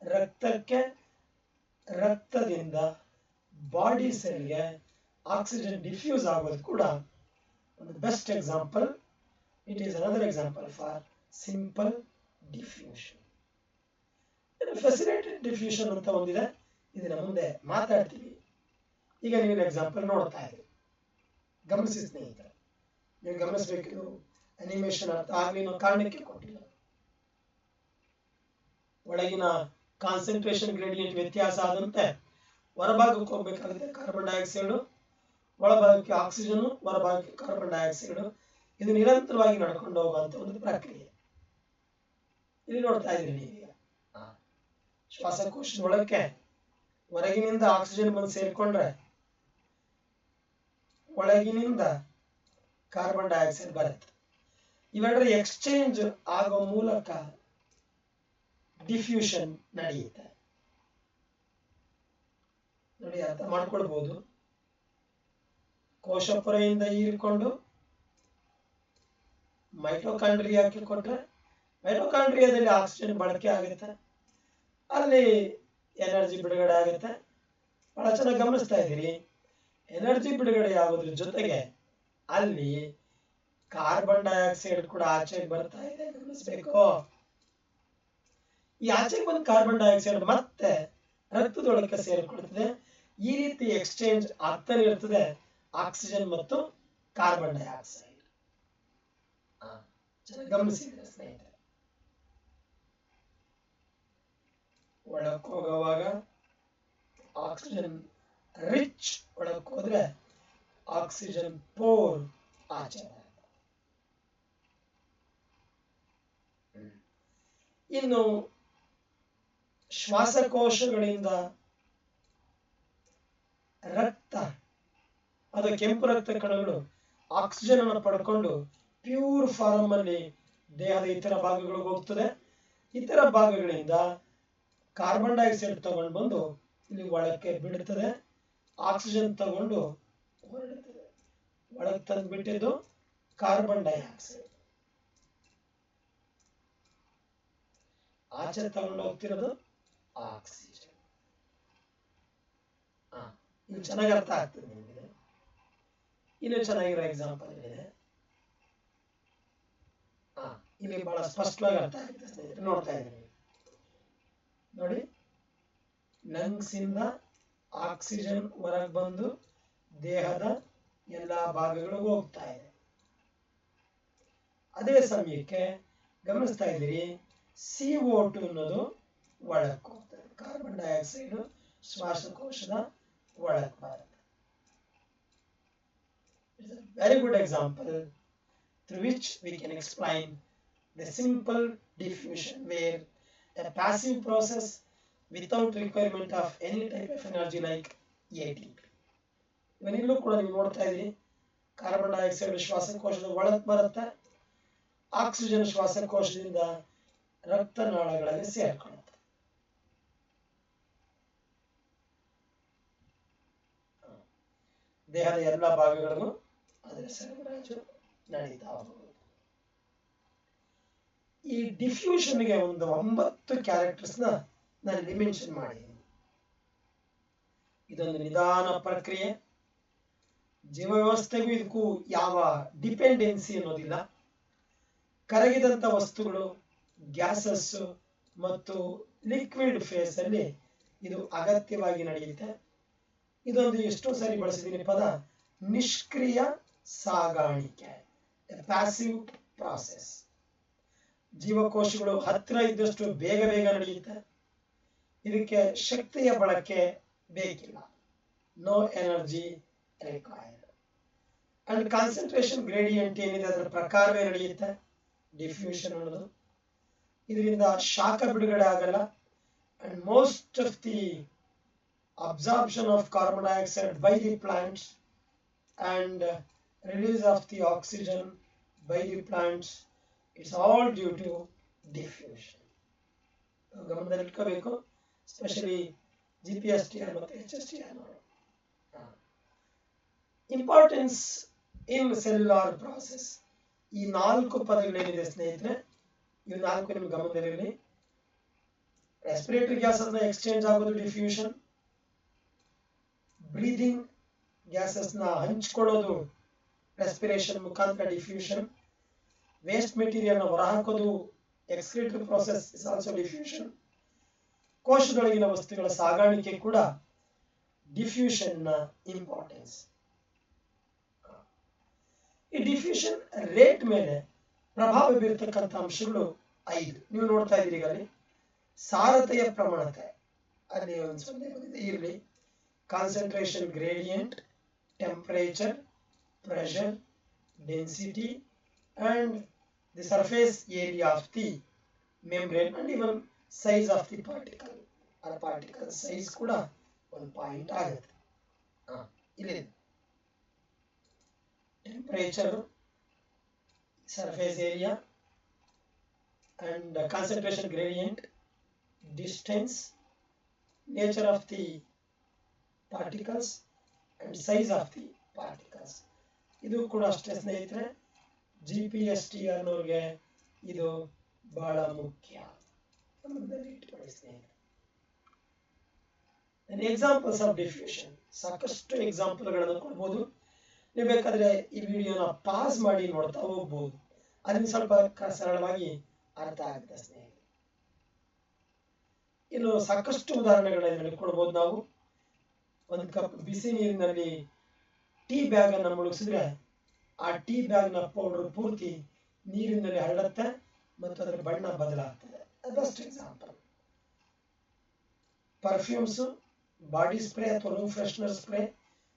ರಕ್ತಕ್ಕೆ, ರಕ್ತದಿಂದ body ಸೆಲ್ಗೆ oxygen diffuse ಆಗೋದು ಕೂಡ ಒಂದು best example. It is another example for simple diffusion. Facilitated diffusion ಅಂತ ಒಂದಿದೆ, ಇದನ್ನ ಮುಂದೆ ಮಾತಾಡ್ತೀವಿ. ಈಗ ನೀವು ಎಕ್ಸಾಂಪಲ್ ನೋಡ್ತಾ ಇದ್ದೀವಿ, ಗಮನಿಸಿ ಸ್ನೇಹಿತರೆ, ನೀವು ಗಮನಿಸಬೇಕು. ಅನಿಮೇಷನ್ ಅರ್ಥ ಆಗಲಿ ಅನ್ನೋ ಕಾರಣಕ್ಕೆ ಕೊಟ್ಟಿಲ್ಲ. ಒಳಗಿನ ಕಾನ್ಸಂಟ್ರೇಷನ್ ಗ್ರೇಡಿಯಂಟ್ ವ್ಯತ್ಯಾಸ ಆದಂತೆ ಹೊರಭಾಗಕ್ಕೆ ಹೋಗ್ಬೇಕಾಗುತ್ತೆ ಕಾರ್ಬನ್ ಡೈಆಕ್ಸೈಡ್, ಒಳಭಾಗಕ್ಕೆ ಆಕ್ಸಿಜನ್, ಹೊರಭಾಗಕ್ಕೆ ಕಾರ್ಬನ್ ಡೈಆಕ್ಸೈಡ್. ಇದು ನಿರಂತರವಾಗಿ ನಡ್ಕೊಂಡು ಹೋಗುವಂತ ಒಂದು ಪ್ರಕ್ರಿಯೆ. ಇಲ್ಲಿ ನೋಡ್ತಾ ಇದ್ರಿ ನೀವೀಗ, ಶ್ವಾಸಕೋಶದ ಒಳಕ್ಕೆ ಹೊರಗಿನಿಂದ ಆಕ್ಸಿಜನ್ ಬಂದು ಸೇರ್ಕೊಂಡ್ರೆ ಒಳಗಿನಿಂದ ಕಾರ್ಬನ್ ಡೈಆಕ್ಸೈಡ್ ಬರುತ್ತೆ. ಇವೆರಡರ ಎಕ್ಸ್ಚೇಂಜ್ ಆಗೋ ಮೂಲಕ ಡಿಫ್ಯೂಷನ್ ನಡೆಯುತ್ತೆ. ನೋಡಿ, ಅರ್ಥ ಮಾಡ್ಕೊಳ್ಬಹುದು. ಕೋಶ ಪೊರೆಯಿಂದ ಹೀರಿಕೊಂಡು ಮೈಟೋಕಾಂಡ್ರಿಯಾಕ್ಕೆ ಕೊಟ್ರೆ ಮೈಟೋಕಾಂಡ್ರಿಯಾದಲ್ಲಿ ಆಕ್ಸಿಜನ್ ಬಳಕೆ ಆಗುತ್ತೆ, ಅಲ್ಲಿ ಎನರ್ಜಿ ಬಿಡುಗಡೆ ಆಗುತ್ತೆ. ಬಹಳ ಚೆನ್ನಾಗಿ ಗಮನಿಸ್ತಾ ಇದ್ದೀರಿ. ಎನರ್ಜಿ ಬಿಡುಗಡೆ ಆಗೋದ್ರ ಜೊತೆಗೆ ಅಲ್ಲಿ ಕಾರ್ಬನ್ ಡೈಆಕ್ಸೈಡ್ ಕೂಡ ಆಚೆಗೆ ಬರ್ತಾ ಇದೆ, ಗಮನಿಸ್ಬೇಕು. ಈ ಆಚೆಗೆ ಬಂದ ಕಾರ್ಬನ್ ಡೈಆಕ್ಸೈಡ್ ಮತ್ತೆ ರಕ್ತದೊಳಕ್ಕೆ ಸೇರಿಕೊಳ್ತದೆ. ಈ ರೀತಿ ಎಕ್ಸ್ಚೇಂಜ್ ಆಗ್ತಾನೆ ಇರ್ತದೆ ಆಕ್ಸಿಜನ್ ಮತ್ತು ಕಾರ್ಬನ್ ಡೈಆಕ್ಸೈಡ್. ಚೆನ್ನಾಗಿ ಗಮನಿಸಿದ್ರೆ ಸ್ನೇಹಿತರೆ, ಒಳಕ್ಕೆ ಹೋಗುವಾಗ ಆಕ್ಸಿಜನ್ ರಿಚ್ ಒಳಕ್ಕೆ ಹೋದ್ರೆ ಆಕ್ಸಿಜನ್ ಪೋರ್ ಆಚೆ. ಇನ್ನು ಶ್ವಾಸಕೋಶಗಳಿಂದ ರಕ್ತ, ಅದು ಕೆಂಪು ರಕ್ತ ಕಣಗಳು ಆಕ್ಸಿಜನ್ ಅನ್ನು ಪಡ್ಕೊಂಡು ಪ್ಯೂರ್ ಫಾರ್ಮ್ ಅಲ್ಲಿ ದೇಹದ ಇತರ ಭಾಗಗಳಿಗೆ ಹೋಗ್ತದೆ. ಇತರ ಭಾಗಗಳಿಂದ ಕಾರ್ಬನ್ ಡೈಆಕ್ಸೈಡ್ ತಗೊಂಡು ಬಂದು ಇಲ್ಲಿ ಒಳಕ್ಕೆ ಬಿಡುತ್ತದೆ, ಆಕ್ಸಿಜನ್ ತಗೊಂಡು ಹೊರಡುತ್ತದೆ. ಒಳಗೆ ತಂದು ಬಿಟ್ಟಿದ್ದು ಕಾರ್ಬನ್ ಡೈಆಕ್ಸೈಡ್, ಆಚೆ ತಗೊಂಡು ಹೋಗ್ತಿರೋದು ಆಕ್ಸಿಜನ್. ಇದು ಚೆನ್ನಾಗಿ ಅರ್ಥ ಆಗ್ತದೆ ನಿಮಗೆ. ಇನ್ನೂ ಚೆನ್ನಾಗಿರೋ ಎಕ್ಸಾಂಪಲ್ ಇದೆ, ಇಲ್ಲಿ ಬಹಳ ಸ್ಪಷ್ಟವಾಗಿ ಅರ್ಥ ಆಗುತ್ತೆ ಸ್ನೇಹಿತರೆ. ನೋಡ್ತಾ ಇದ್ದೀನಿ ನೋಡಿ, ಲಂಗ್ಸ್ ಇಂದ ಆಕ್ಸಿಜನ್ ಹೊರಗೆ ಬಂದು ದೇಹದ ಎಲ್ಲಾ ಭಾಗಗಳಿಗೂ ಹೋಗ್ತಾ ಇದೆ. ಅದೇ ಸಮಯಕ್ಕೆ ಗಮನಿಸ್ತಾ ಇದ್ದೀರಿ, CO2 ಅನ್ನೋದು ಒಳಕ್ಕೆ ಹೋಗ್ತದೆ. ಕಾರ್ಬನ್ ಡೈಆಕ್ಸೈಡ್ ಶ್ವಾಸಕೋಶದ ಒಳಕ್ಕೆ ಬರುತ್ತೆ. It's a very good example through which we can explain the simple diffusion, where a passive process without requirement of any type of energy like ATP. ಇವನಿಲ್ಲೂ ಕೂಡ ನೀವು ನೋಡ್ತಾ ಇದ್ದೀರಿ, ಕಾರ್ಬನ್ ಡೈಆಕ್ಸೈಡ್ ಶ್ವಾಸಕೋಶದ ಒಳಕ್ಕೆ ಬರುತ್ತೆ, ಆಕ್ಸಿಜನ್ ಶ್ವಾಸಕೋಶದಿಂದ ರಕ್ತನಾಳಗಳಲ್ಲಿ ಸೇರ್ಕೊಳ್ಳುತ್ತೆ. ದೇಹದ ಎಲ್ಲ ಭಾಗಗಳಿಗೂ ಅದರ ಸರಬರಾಜು ನಡೀತಾ ಹೋಗುವುದು. ಈ ಡಿಫ್ಯೂಷನ್ಗೆ ಒಂದು 9 ಕ್ಯಾರೆಕ್ಟರ್ಸ್ನ ನಾನು ಇಲ್ಲಿ ಮೆನ್ಷನ್ ಮಾಡಿದ್ದೀನಿ. ಇದೊಂದು ನಿಧಾನ ಪ್ರಕ್ರಿಯೆ. ಜೀವ ವ್ಯವಸ್ಥೆಗೂ ಇದಕ್ಕೂ ಯಾವ ಡಿಪೆಂಡೆನ್ಸಿ ಅನ್ನೋದಿಲ್ಲ. ಕರಗಿದಂತ ವಸ್ತುಗಳು, ಗ್ಯಾಸಸ್ ಮತ್ತು ಲಿಕ್ವಿಡ್ ಫೇಸ್ ಅಲ್ಲಿ ಇದು ಅಗತ್ಯವಾಗಿ ನಡೆಯುತ್ತೆ. ಇದೊಂದು ಎಷ್ಟೋ ಸಾರಿ ಬಳಸಿದ್ದೀನಿ ಪದ, ನಿಷ್ಕ್ರಿಯ ಸಾಗಾಣಿಕೆ, ಪ್ಯಾಸಿವ್ ಪ್ರಾಸೆಸ್. ಜೀವಕೋಶಗಳು ಹತ್ತಿರ ಇದ್ದಷ್ಟು ಬೇಗ ಬೇಗ ನಡೆಯುತ್ತೆ. ಇದಕ್ಕೆ ಶಕ್ತಿಯ ಬಳಕೆ ಬೇಕಿಲ್ಲ, no energy required. And concentration gradient ಏನಿದೆ ಅದರ ಪ್ರಕಾರವೇ ನಡೆಯುತ್ತೆ ಡಿಫ್ಯೂಷನ್ ಅನ್ನೋದು. ಇದರಿಂದ ಶಾಖ ಬಿಡುಗಡೆ ಆಗಲ್ಲ. And most of the absorption of carbon dioxide by the plants and release of the oxygen by the plants, it's all due to diffusion. ಗಮನದಲ್ಲಿಟ್ಕೋಬೇಕು, ಸ್ಪೆಷಲಿ GPSTR ಮತ್ತು HSTR. Importance in cellular process. ಈ 4 ಪದಗಳೇನಿದೆ ಸ್ನೇಹಿತರೆ, ಇವು 4 ನಿಮ್ಗೆ ಗಮನದಲ್ಲಿರಲಿ. Respiratory gases ನ exchange ಆಗೋದು ಡಿಫ್ಯೂಷನ್, ಬ್ರೀದಿಂಗ್ ಗ್ಯಾಸಸ್ ನ ಹಂಚಿಕೊಳ್ಳೋದು ರೆಸ್ಪಿರೇಷನ್ ಮುಖಾಂತರ ಡಿಫ್ಯೂಷನ್, ವೇಸ್ಟ್ ಮೆಟೀರಿಯಲ್ ನ ಹೊರಹಾಕೋದು excretory process is also diffusion, ಕೋಶದೊಳಗಿನ ವಸ್ತುಗಳ ಸಾಗಾಣಿಕೆ ಕೂಡ ಡಿಫ್ಯೂಷನ್ ನ ಇಂಪಾರ್ಟೆನ್ಸ್. ಈ ಡಿಫ್ಯೂಷನ್ ರೇಟ್ ಮೇಲೆ ಪ್ರಭಾವ ಬೀರತಕ್ಕಂಥ ಅಂಶಗಳು 5 ನೀವು ನೋಡ್ತಾ ಇದ್ದೀರಿ. ಅಲ್ಲಿ ಸಾರತೆಯ ಪ್ರಮಾಣತೆ ಅಲ್ಲಿ ಒಂದು 0 ಬಂದಿದೆ, ಇರಲಿ. Concentration gradient, temperature, pressure, density, and the surface area of the membrane, and even size of the particle. ಆ ಪಾರ್ಟಿಕಲ್ ಸೈಜ್ ಕೂಡ ಒಂದು ಪಾಯಿಂಟ್ ಆಗುತ್ತೆ. ಇಲ್ಲಿ temperature, surface area, and concentration gradient, distance, nature of the particles and size of the particles. ಇದು ಕೂಡ ಅಷ್ಟೇ ಸ್ನೇಹಿತರೆ, GPSTR ಅನ್ನೋರಿಗೆ ಇದು ಬಹಳ ಮುಖ್ಯ. ಎಕ್ಸಾಂಪಲ್ಸ್ ಆಫ್ ಡಿಫ್ಯೂಷನ್, ಸಾಕಷ್ಟು ಎಕ್ಸಾಂಪಲ್ಗಳನ್ನು ಕೊಡ್ಬೋದು. ನೀವು ಬೇಕಾದ್ರೆ ಈ ವಿಡಿಯೋನ ಪಾಸ್ ಮಾಡಿ ನೋಡ್ತಾ ಹೋಗ್ಬೋದು, ಅದನ್ನ ಸ್ವಲ್ಪ ಸರಳವಾಗಿ ಅರ್ಥ ಆಗುತ್ತೆ ಸ್ನೇಹಿತರೆ. ಇನ್ನು ಸಾಕಷ್ಟು ಉದಾಹರಣೆಗಳನ್ನು ಕೊಡ್ಬೋದು ನಾವು. ಒಂದು ಕಪ್ ಬಿಸಿ ನೀರಿನಲ್ಲಿ ಟೀ ಬ್ಯಾಗ್ ಅನ್ನು ಮುಳುಗಿಸಿದ್ರೆ ಆ ಟೀ ಬ್ಯಾಗ್ ನ ಪೌಡರ್ ಪೂರ್ತಿ ನೀರಿನಲ್ಲಿ ಹರಡುತ್ತೆ ಮತ್ತು ಅದರ ಬಣ್ಣ ಬದಲಾಗ್ತದೆ. Best example. Perfumes, body spray ಅಥವಾ ರೂಮ್ ಫ್ರೆಶ್ನರ್ ಸ್ಪ್ರೇ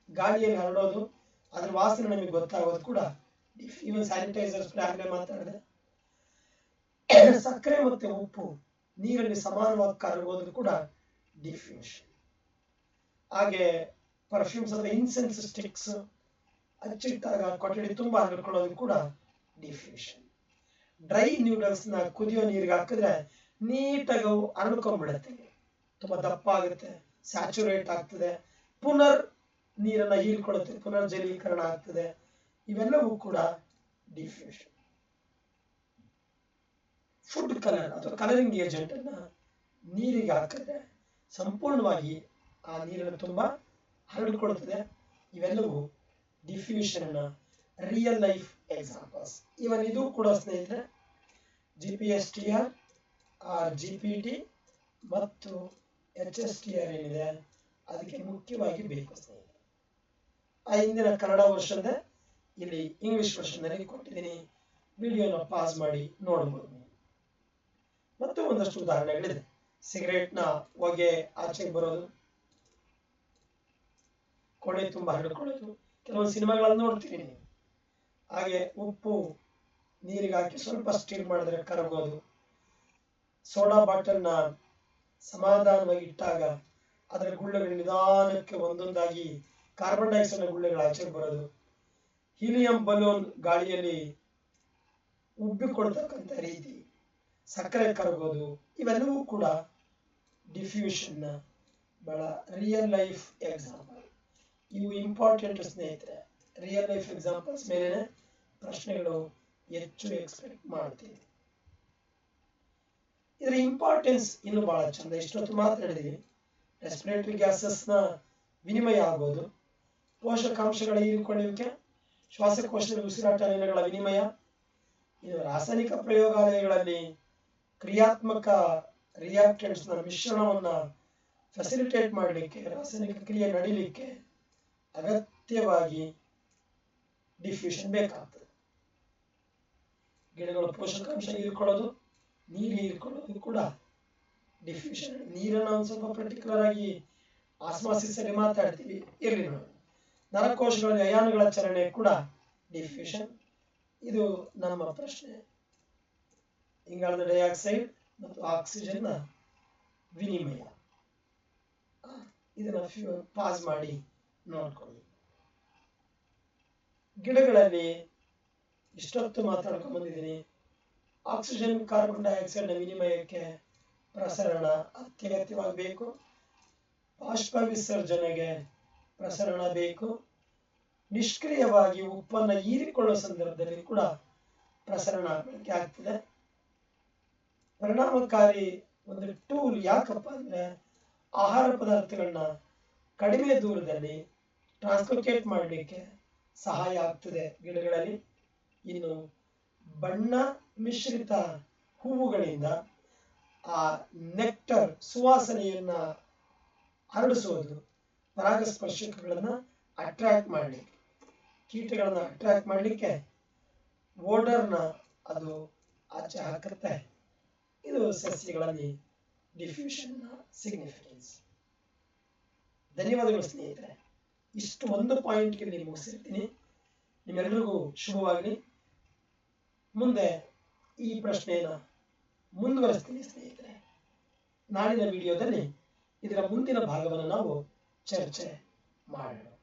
ಗಾಳಿಯಲ್ಲಿ ಹರಡೋದು, ಅದ್ರ ವಾಸನೆ ನಮಗೆ ಗೊತ್ತಾಗೋದು ಕೂಡ. ಈವನ್ ಸ್ಯಾನಿಟೈಸರ್ ಸ್ಪ್ರೇ ಆಗಲೇ ಮಾತಾಡಿದೆ. ಸಕ್ಕರೆ ಮತ್ತೆ ಉಪ್ಪು ನೀರಲ್ಲಿ ಸಮಾನವಾಗಿ ಕರಗೋದು ಕೂಡ ಡಿಫ್ಯೂಷನ್. ಹಾಗೆ ಪರ್ಫ್ಯೂಮ್ಸ್ ಅಥವಾ ಇನ್ಸೆನ್ಸ್ ಸ್ಟಿಕ್ಸ್ ಹಚ್ಚಿಟ್ಟಾಗ ಕೊಠಡಿ ತುಂಬಾ ಹರಡ್ಕೊಳ್ಳೋದು ಕೂಡ ಡಿಫ್ಯೂಷನ್. ಡ್ರೈ ನ್ಯೂಡಲ್ಸ್ ನ ಕುದಿಯೋ ನೀರಿಗೆ ಹಾಕಿದ್ರೆ ನೀಟಾಗಿ ಹರಡ್ಕೊಂಡ್ಬಿಡುತ್ತೆ, ತುಂಬಾ ದಪ್ಪ ಆಗುತ್ತೆ, ಸ್ಯಾಚುರೇಟ್ ಆಗ್ತದೆ, ಪುನರ್ ನೀರನ್ನ ಹೀರ್ಕೊಳ್ಳುತ್ತೆ, ಪುನರ್ಜಲೀಕರಣ ಆಗ್ತದೆ. ಇವೆಲ್ಲವೂ ಕೂಡ ಡಿಫ್ಯೂಷನ್. ಫುಡ್ ಕಲರ್ ಅಥವಾ ಕಲರಿಂಗ್ ಏಜೆಂಟ್ ಅನ್ನ ನೀರಿಗೆ ಹಾಕಿದ್ರೆ ಸಂಪೂರ್ಣವಾಗಿ ಆ ನೀರನ್ನು ತುಂಬಾ ಹರಡಿಕೊಳ್ಳುತ್ತದೆ. ಇವೆಲ್ಲವೂ ಡಿಫ್ಯೂಷನ್ ನ ರಿಯಲ್ ಲೈಫ್ ಎಕ್ಸಾಂಪಲ್ಸ್. ಇವನ್ ಇದು ಕೂಡ ಸ್ನೇಹಿತರೆ GPSTR, GPT ಮತ್ತು HSTR ಏನಿದೆ ಅದಕ್ಕೆ ಮುಖ್ಯವಾಗಿ ಬೇಕು ಸ್ನೇಹಿತರೆ. ಆ ಹಿಂದಿನ ಕನ್ನಡ ವರ್ಷನ್ ಇಲ್ಲಿ ಇಂಗ್ಲಿಷ್ ವರ್ಷನ್ ನಲ್ಲಿ ಕೊಟ್ಟಿದ್ದೀನಿ, ವಿಡಿಯೋನ ಪಾಸ್ ಮಾಡಿ ನೋಡಬಹುದು. ಮತ್ತು ಒಂದಷ್ಟು ಉದಾಹರಣೆಗಳಿದೆ. ಸಿಗರೇಟ್ ನ ಹೊಗೆ ಆಚೆಗೆ ಬರೋದು, ಕೊಡೆ ತುಂಬಾ ಹರಡಿಕೊಳ್ಳೋದು, ಕೆಲವೊಂದು ಸಿನಿಮಾಗಳನ್ನು ನೋಡ್ತೀವಿ ನೀವು. ಹಾಗೆ ಉಪ್ಪು ನೀರಿಗೆ ಹಾಕಿ ಸ್ವಲ್ಪ ಸ್ಟೀರ್ ಮಾಡಿದ್ರೆ ಕರಗೋದು, ಸೋಡಾ ಬಾಟಲ್ ನ ಸಮಾಧಾನವಾಗಿ ಇಟ್ಟಾಗ ಅದರ ಗುಳ್ಳೆಗಳು ನಿಧಾನಕ್ಕೆ ಒಂದೊಂದಾಗಿ ಕಾರ್ಬನ್ ಡೈಆಕ್ಸೈಡ್ ಗುಳ್ಳೆಗಳು ಆಚೆಗೆ ಬರೋದು, ಹೀಲಿಯಂ ಬಲೂನ್ ಗಾಳಿಯಲ್ಲಿ ಉಬ್ಬಿಕೊಳ್ತಕ್ಕಂಥ ರೀತಿ, ಸಕ್ಕರೆ ಕರಗೋದು, ಇವೆಲ್ಲವೂ ಕೂಡ ಡಿಫ್ಯೂಷನ್ ನ ಬಹಳ ರಿಯಲ್ ಲೈಫ್ ಎಕ್ಸಾಂಪಲ್. ಇವು ಇಂಪಾರ್ಟೆಂಟ್ ಸ್ನೇಹಿತರೆ. ರಿಯಲ್ ಲೈಫ್ ಎಕ್ಸಾಂಪಲ್ಸ್ ಮೇಲೆ ಪ್ರಶ್ನೆಗಳು ಹೆಚ್ಚು ಎಕ್ಸ್ಪೆಕ್ಟ್ ಮಾಡ್ತೀವಿ. ಇದರ ಇಂಪಾರ್ಟೆನ್ಸ್ ಇನ್ನು ಬಹಳ ಚಂದ. ಇಷ್ಟೊತ್ತು ಮಾತಾಡಿದೀವಿ. ರೆಸ್ಪಿರೇಟರಿ ಗ್ಯಾಸಸ್ ನ ವಿನಿಮಯ ಆಗೋದು, ಪೋಷಕಾಂಶಗಳ ಹೀರಿಕೊಳ್ಳುವಿಕೆ, ಶ್ವಾಸಕೋಶದ ಉಸಿರಾಟ ಅನಿಲಗಳ ವಿನಿಮಯ. ಇದು ರಾಸಾಯನಿಕ ಪ್ರಯೋಗಾಲಯಗಳಲ್ಲಿ ಕ್ರಿಯಾತ್ಮಕ ರಿಯಾಕ್ಟೆಂಟ್ಸ್ ನ ಮಿಶ್ರಣವನ್ನ ಫೆಸಿಲಿಟೇಟ್ ಮಾಡಲಿಕ್ಕೆ, ರಾಸಾಯನಿಕ ಕ್ರಿಯೆ ನಡೀಲಿಕ್ಕೆ ಅಗತ್ಯವಾಗಿ ಡಿಫ್ಯೂಷನ್ ಬೇಕಾಗ್ತದೆ. ಗಿಡಗಳು ಪೋಷಕಾಂಶ ಹೀರಿಕೊಳ್ಳೋದು, ನೀರು ಹೀರಿಕೊಳ್ಳೋದು ಕೂಡ ಡಿಫ್ಯೂಷನ್. ನೀರನ್ನು ಒಂದು ಸ್ವಲ್ಪ ಪರ್ಟಿಕ್ಯುಲರ್ ಆಗಿ ಆಸ್ಮಾಸಿಸ್ ಅಲ್ಲಿ ಮಾತಾಡ್ತೀವಿ, ಇರಲಿ ನೋಡಿ. ನರಕೋಶಗಳಲ್ಲಿ ಅಯಾನುಗಳ ಚಲನೆ ಕೂಡ ಡಿಫ್ಯೂಷನ್. ಇದು ನಮ್ಮ ಪ್ರಶ್ನೆ. ಇಂಗಾಲದ ಡೈಆಕ್ಸೈಡ್ ಮತ್ತು ಆಕ್ಸಿಜನ್ ನ ವಿನಿಮಯ. ಇದನ್ನ ಪಾಸ್ ಮಾಡಿ ನೋಡ್ಕೊಳ್ಳಿ. ಗಿಡಗಳಲ್ಲಿ ಇಷ್ಟೊತ್ತು ಮಾತಾಡ್ಕೊಂಡು ಬಂದಿದ್ದೀನಿ. ಆಕ್ಸಿಜನ್ ಕಾರ್ಬನ್ ಡೈಆಕ್ಸೈಡ್ ನ ವಿನಿಮಯಕ್ಕೆ ಪ್ರಸರಣ ಅತ್ಯಗತ್ಯವಾಗಬೇಕು. ಬಾಷ್ಪ ವಿಸರ್ಜನೆಗೆ ಪ್ರಸರಣ ಬೇಕು. ನಿಷ್ಕ್ರಿಯವಾಗಿ ಉಪ್ಪನ್ನು ಹೀರಿಕೊಳ್ಳುವ ಸಂದರ್ಭದಲ್ಲಿ ಕೂಡ ಪ್ರಸರಣ ಬಳಕೆ ಆಗ್ತದೆ. ಪರಿಣಾಮಕಾರಿ ಒಂದು ಟೂಲ್ ಯಾಕಪ್ಪ ಅಂದ್ರೆ ಆಹಾರ ಪದಾರ್ಥಗಳನ್ನ ಕಡಿಮೆ ದೂರದಲ್ಲಿ ಟ್ರಾನ್ಸ್ಲೋಕೇಟ್ ಮಾಡಲಿಕ್ಕೆ ಸಹಾಯ ಆಗ್ತದೆ ಗಿಡಗಳಲ್ಲಿ. ಇನ್ನು ಬಣ್ಣ ಮಿಶ್ರಿತ ಹೂವುಗಳಿಂದ ಆ ನೆಕ್ಟರ್ ಸುವಾಸನೆಯನ್ನ ಹರಡಿಸೋದು, ಪರಾಗಸ್ಪರ್ಶಕಗಳನ್ನ ಅಟ್ರಾಕ್ಟ್ ಮಾಡಲಿಕ್ಕೆ, ಕೀಟಗಳನ್ನ ಅಟ್ರಾಕ್ಟ್ ಮಾಡಲಿಕ್ಕೆ ಓಡರ್ನ ಅದು ಆಚೆ ಹಾಕುತ್ತೆ. ಇದು ಸಸ್ಯಗಳಲ್ಲಿ ಡಿಫ್ಯೂಷನ್ ಸಿಗ್ನಿಫಿಕೆನ್ಸ್. ಧನ್ಯವಾದಗಳು ಸ್ನೇಹಿತರೆ. ಇಷ್ಟು ಒಂದು ಪಾಯಿಂಟ್ಗೆ ನೀವು ಮುಗಿಸಿರ್ತೀನಿ. ನಿಮ್ಮೆಲ್ಲರಿಗೂ ಶುಭವಾಗಲಿ. ಮುಂದೆ ಈ ಪ್ರಶ್ನೆಯನ್ನು ಮುಂದುವರಿಸ್ತೀನಿ ಸ್ನೇಹಿತರೆ. ನಾಳಿನ ವಿಡಿಯೋದಲ್ಲಿ ಇದರ ಮುಂದಿನ ಭಾಗವನ್ನು ನಾವು ಚರ್ಚೆ ಮಾಡೋಣ.